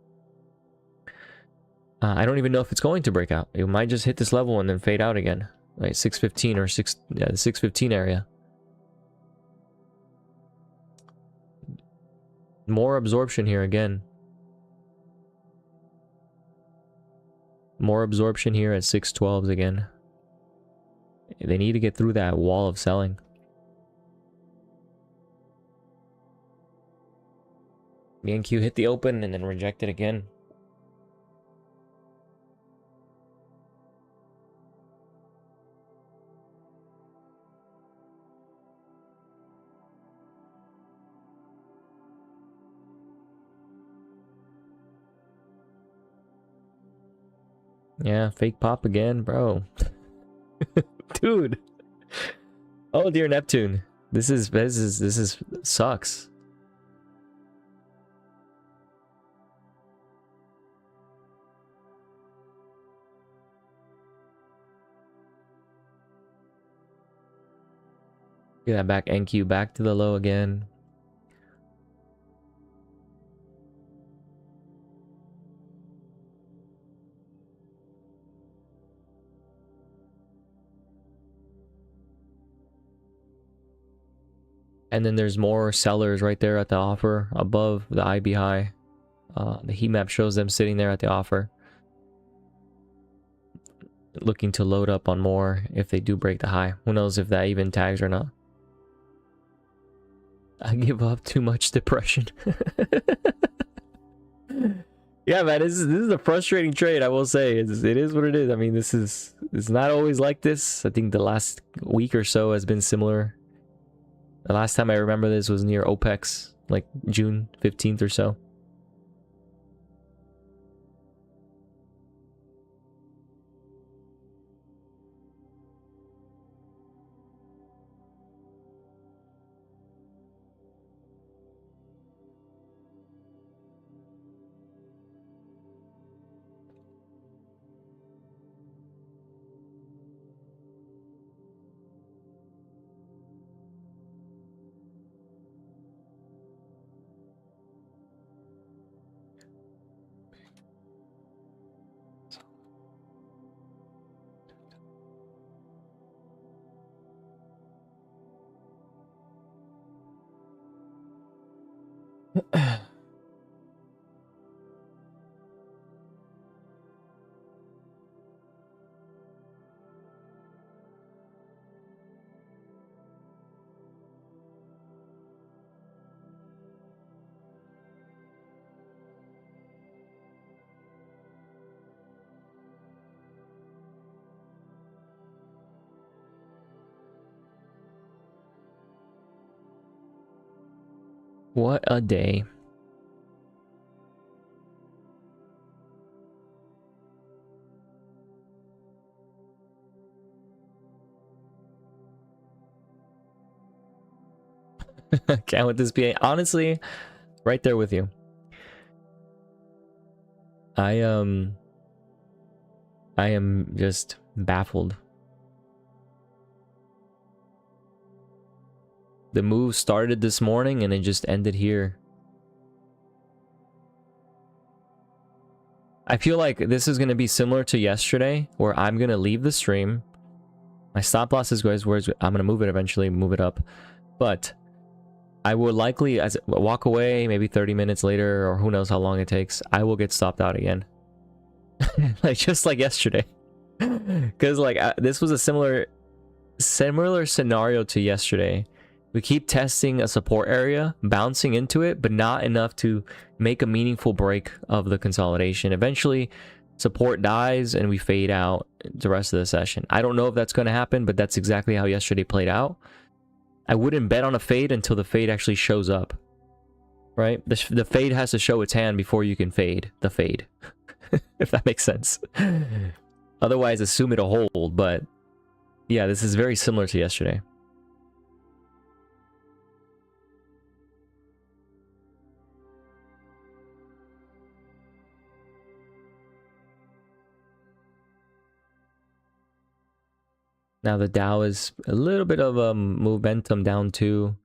I don't even know if it's going to break out. It might just hit this level and then fade out again. Right, 615 or the 615 area. More absorption here again. More absorption here at 612s again. They need to get through that wall of selling. BNQ hit the open and then reject it again. Yeah, fake pop again, bro. Dude. Oh dear Neptune. This is sucks. Get that back NQ back to the low again. And then there's more sellers right there at the offer above the IB high. The heat map shows them sitting there at the offer, looking to load up on more if they do break the high. Who knows if that even tags or not. I give up. Too much depression. Yeah, man, this is a frustrating trade, I will say. It is what it is. I mean, it's not always like this. I think the last week or so has been similar. The last time I remember this was near OPEX, like June 15th or so. What a day. Can't with this be honestly right there with you. I am just baffled. The move started this morning and it just ended here. I feel like this is going to be similar to yesterday, where I'm going to leave the stream. My stop loss is where I'm going to move it eventually, move it up. But I will likely, as walk away, maybe 30 minutes later, or who knows how long it takes, I will get stopped out again. Like, just like yesterday. Because, like, this was a similar scenario to yesterday. We keep testing a support area, bouncing into it, but not enough to make a meaningful break of the consolidation. Eventually, support dies and we fade out the rest of the session. I don't know if that's going to happen, but that's exactly how yesterday played out. I wouldn't bet on a fade until the fade actually shows up, right? The fade has to show its hand before you can fade the fade, if that makes sense. Otherwise, assume it'll hold, but yeah, this is very similar to yesterday. Now the Dow is a little bit of a momentum down too,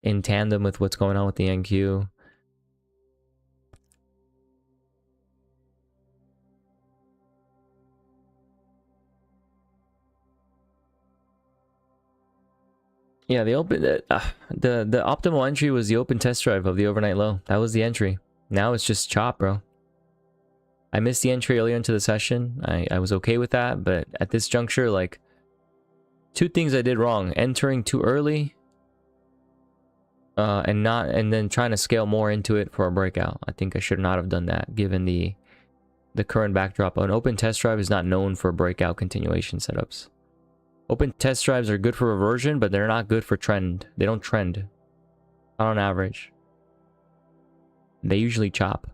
in tandem with what's going on with the NQ. Yeah, the optimal entry was the open test drive of the overnight low. That was the entry. Now it's just chop, bro. I missed the entry earlier into the session. I was okay with that, but at this juncture, like, two things I did wrong: entering too early, and then trying to scale more into it for a breakout. I think I should not have done that, given the current backdrop. An open test drive is not known for breakout continuation setups. Open test drives are good for reversion, but they're not good for trend. They don't trend, not on average. They usually chop.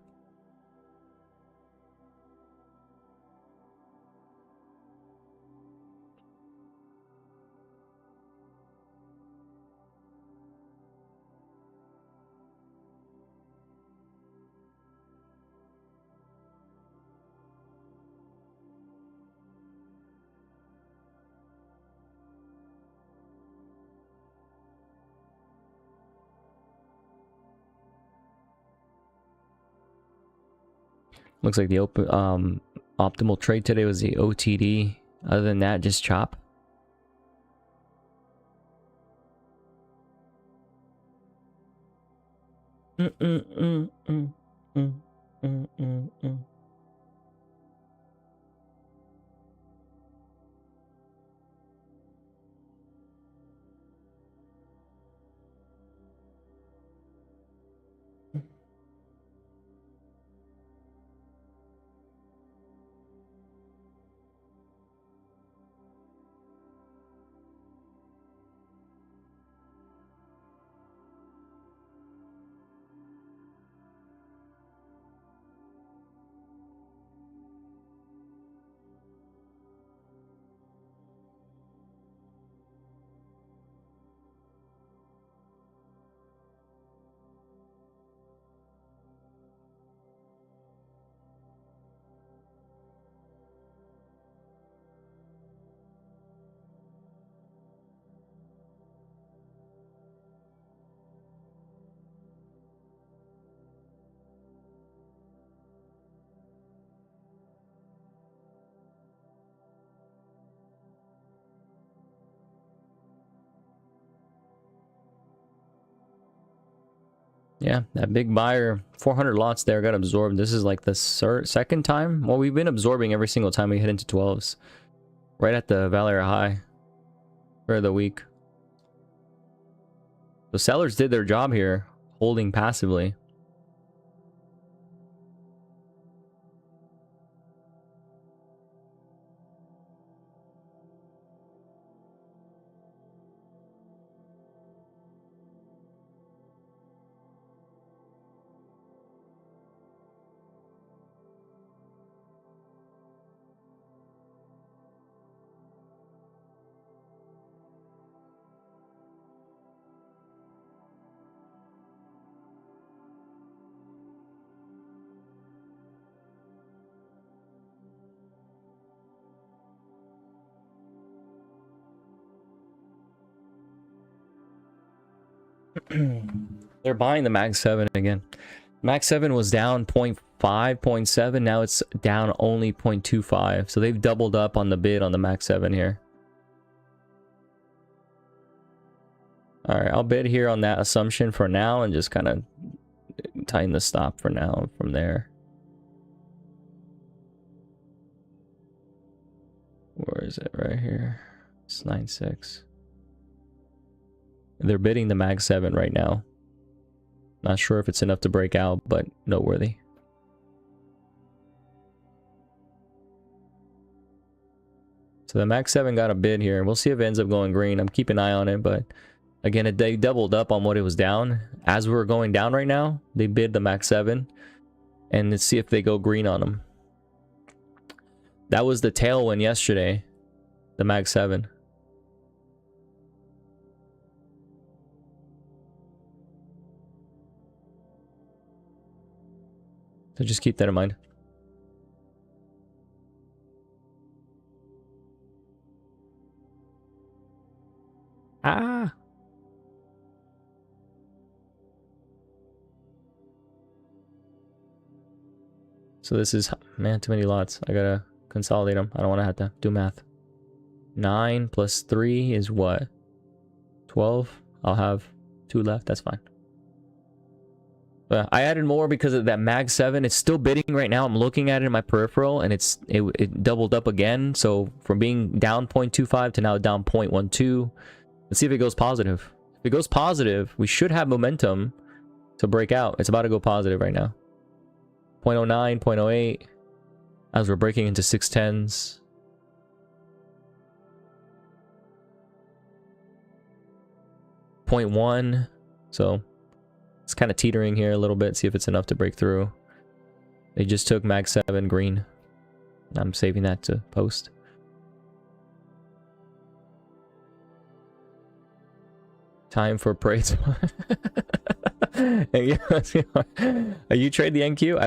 Looks like the open optimal trade today was the OTD. Other than that, just chop. Yeah, that big buyer, 400 lots there got absorbed. This is like the second time. Well, we've been absorbing every single time we hit into 12s. Right at the Valera high for the week. The sellers did their job here, holding passively. They're buying the Mag 7 again. Mag 7 was down 0.5, 0.7. Now it's down only 0.25. So they've doubled up on the bid on the Mag 7 here. All right, I'll bid here on that assumption for now and just kind of tighten the stop for now from there. Where is it? Right here. It's 9.6. They're bidding the Mag 7 right now. Not sure if it's enough to break out, but noteworthy. So the Mag 7 got a bid here. We'll see if it ends up going green. I'm keeping an eye on it, but again, they doubled up on what it was down. As we're going down right now, they bid the Mag 7. And let's see if they go green on them. That was the tailwind yesterday. The Mag 7. So just keep that in mind. Ah! So this is, man, too many lots. I gotta consolidate them. I don't want to have to do math. 9 plus 3 is what? 12? I'll have 2 left. That's fine. But I added more because of that Mag 7. It's still bidding right now. I'm looking at it in my peripheral, and it doubled up again. So from being down 0.25 to now down 0.12. Let's see if it goes positive. If it goes positive, we should have momentum to break out. It's about to go positive right now. 0.09, 0.08. As we're breaking into 610s. 0.1. So it's kind of teetering here a little bit. See if it's enough to break through. They just took Mag 7 green. I'm saving that to post. Time for praise. You trade the NQ?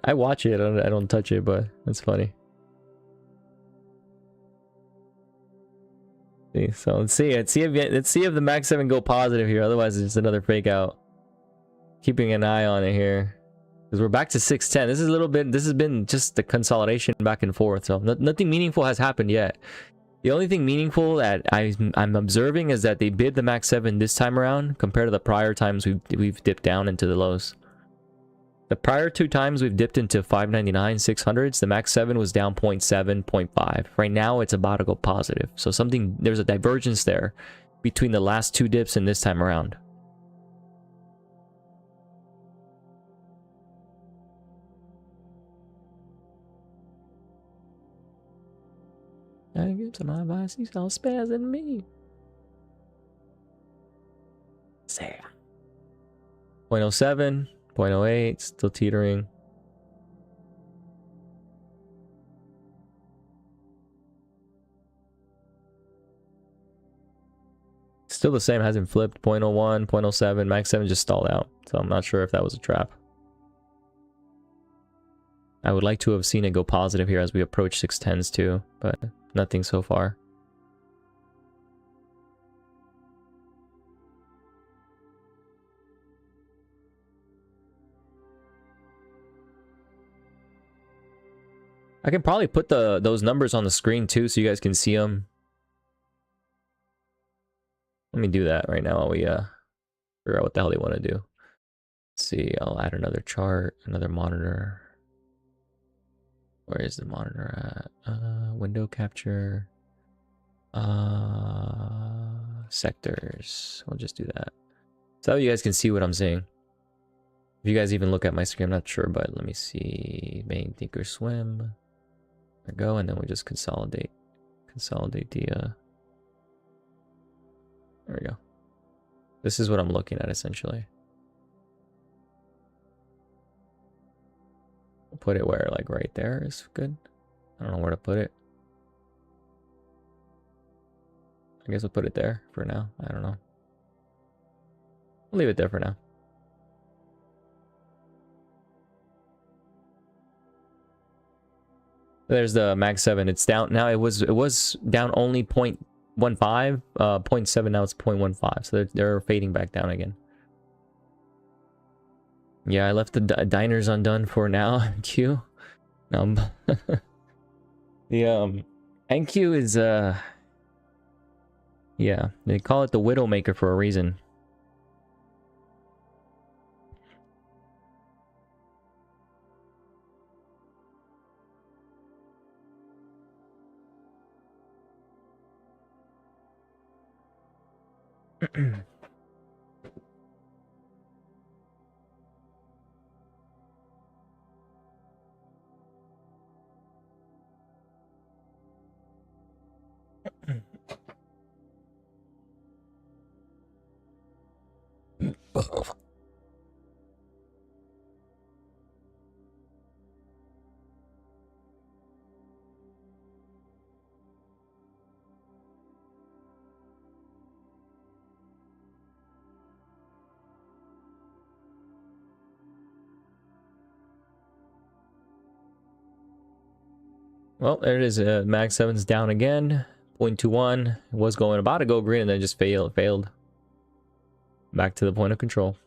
I watch it. I don't touch it, but it's funny. See, so let's see if the Mag 7 go positive here. Otherwise, it's just another fake out. Keeping an eye on it here, because we're back to 610. This is a little bit. This has been just the consolidation back and forth. So nothing meaningful has happened yet. The only thing meaningful that I'm observing is that they bid the Mag 7 this time around compared to the prior times we've dipped down into the lows. The prior 2 times we've dipped into 599, 600s, the Mag 7 was down 0.7, 0.5. Right now it's about to go positive. So there's a divergence there between the last 2 dips and this time around. I give some advice, he's all spazzing me. Say 0.07, 0.08, still teetering. Still the same, hasn't flipped. 0.01, 0.07, Mag 7 just stalled out. So I'm not sure if that was a trap. I would like to have seen it go positive here as we approach 610s too, but nothing so far. I can probably put those numbers on the screen too so you guys can see them. Let me do that right now while we figure out what the hell they want to do. Let's see, I'll add another chart, another monitor. Where is the monitor at? Window capture. Sectors. We'll just do that. So you guys can see what I'm seeing. If you guys even look at my screen, I'm not sure, but let me see. Main Thinker Swim. There we go, and then we just consolidate. Consolidate the there we go. This is what I'm looking at essentially. We'll put it where, like right there is good. I don't know where to put it. I guess we'll put it there for now. I don't know. We'll leave it there for now. There's the Mag 7. It's down now. It was down only 0.15, 0.7. Now it's 0.15. So they're fading back down again. Yeah, I left the diners undone for now. Q. The NQ is yeah, they call it the Widowmaker for a reason. Well, there it is. Mag 7's down again. 0.21. It was going about to go green and then just failed. Back to the point of control.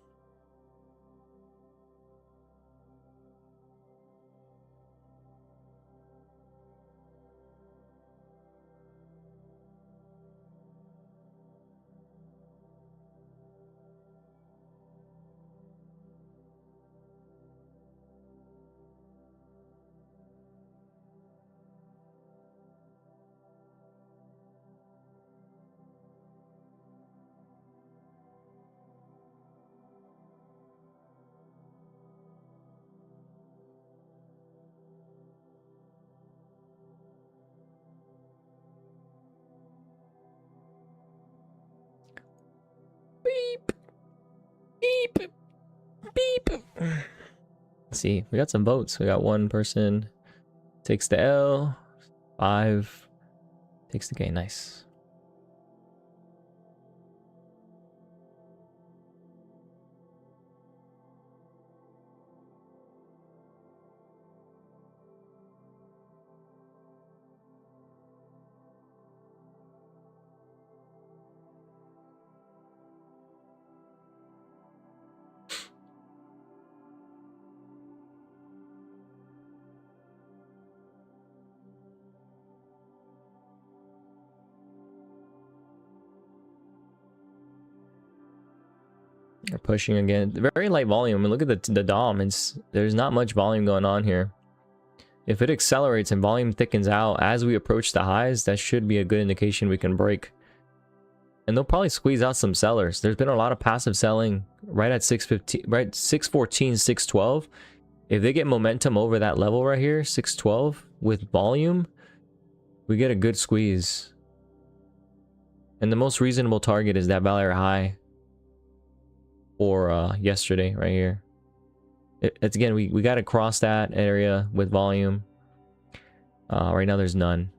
Beep. Beep. Beep. Let's see. We got some votes. We got one person takes the L. 5 takes the gain. Nice. They're pushing again. Very light volume. I mean, look at the DOM. There's not much volume going on here. If it accelerates and volume thickens out as we approach the highs, that should be a good indication we can break. And they'll probably squeeze out some sellers. There's been a lot of passive selling right at 615, right 614, 612. If they get momentum over that level right here, 612 with volume, we get a good squeeze. And the most reasonable target is that Valor high for yesterday right here. It's again, we got to cross that area with volume. Right now there's none.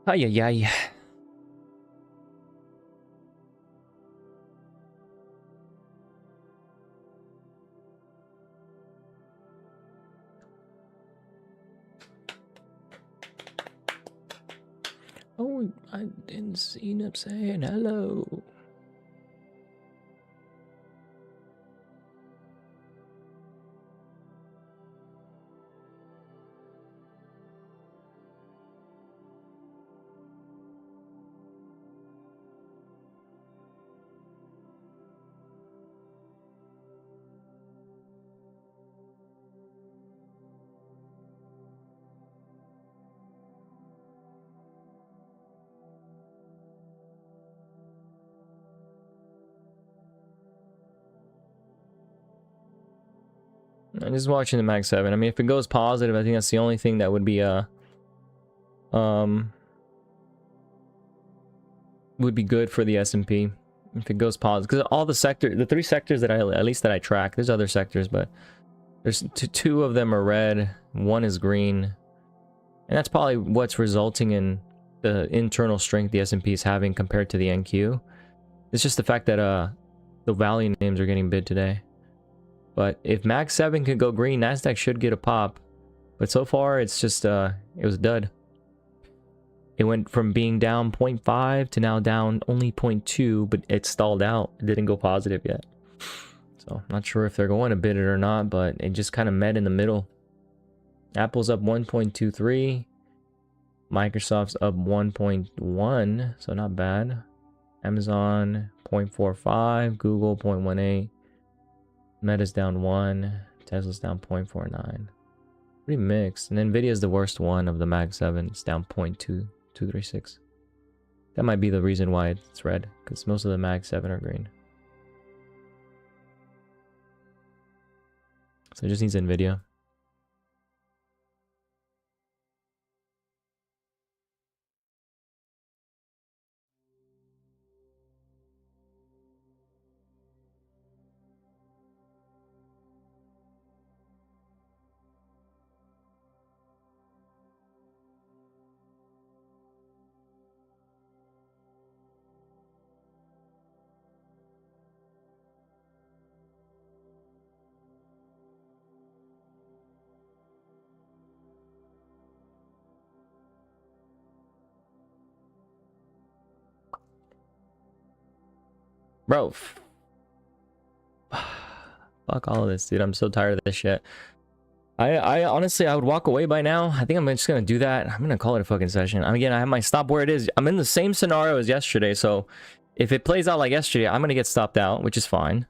Ay, ay, ay. Oh, I didn't see him saying hello. I'm just watching the Mag 7. I mean, if it goes positive, I think that's the only thing that would be good for the S&P if it goes positive. Because all the 3 sectors that at least I track, there's other sectors, but there's two of them are red, 1 is green, and that's probably what's resulting in the internal strength the S&P is having compared to the NQ. It's just the fact that the value names are getting bid today. But if Mag 7 could go green, Nasdaq should get a pop. But so far, it's just it was a dud. It went from being down 0.5 to now down only 0.2, but it stalled out. It didn't go positive yet. So I'm not sure if they're going to bid it or not, but it just kind of met in the middle. Apple's up 1.23. Microsoft's up 1.1, so not bad. Amazon 0.45, Google 0.18, Meta's down 1, Tesla's down 0.49. Pretty mixed. And Nvidia's the worst one of the Mag 7. It's down 0.2236. That might be the reason why it's red, because most of the Mag 7 are green. So it just needs Nvidia. Bro, fuck all of this, dude. I'm so tired of this shit. I honestly, I would walk away by now. I think I'm just gonna do that. I'm gonna call it a fucking session. Again, I have my stop where it is. I'm in the same scenario as yesterday, so if it plays out like yesterday, I'm gonna get stopped out, which is fine.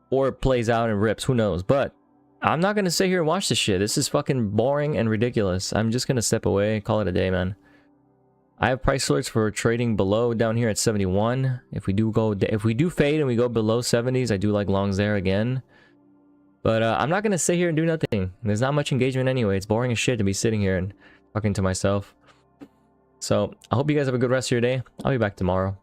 Or it plays out and rips, who knows? But I'm not gonna sit here and watch this shit. This is fucking boring and ridiculous. I'm just gonna step away, call it a day, man. I have price alerts for trading below down here at 71. If we do fade and we go below 70s, I do like longs there again. But I'm not gonna sit here and do nothing. There's not much engagement anyway. It's boring as shit to be sitting here and talking to myself. So I hope you guys have a good rest of your day. I'll be back tomorrow.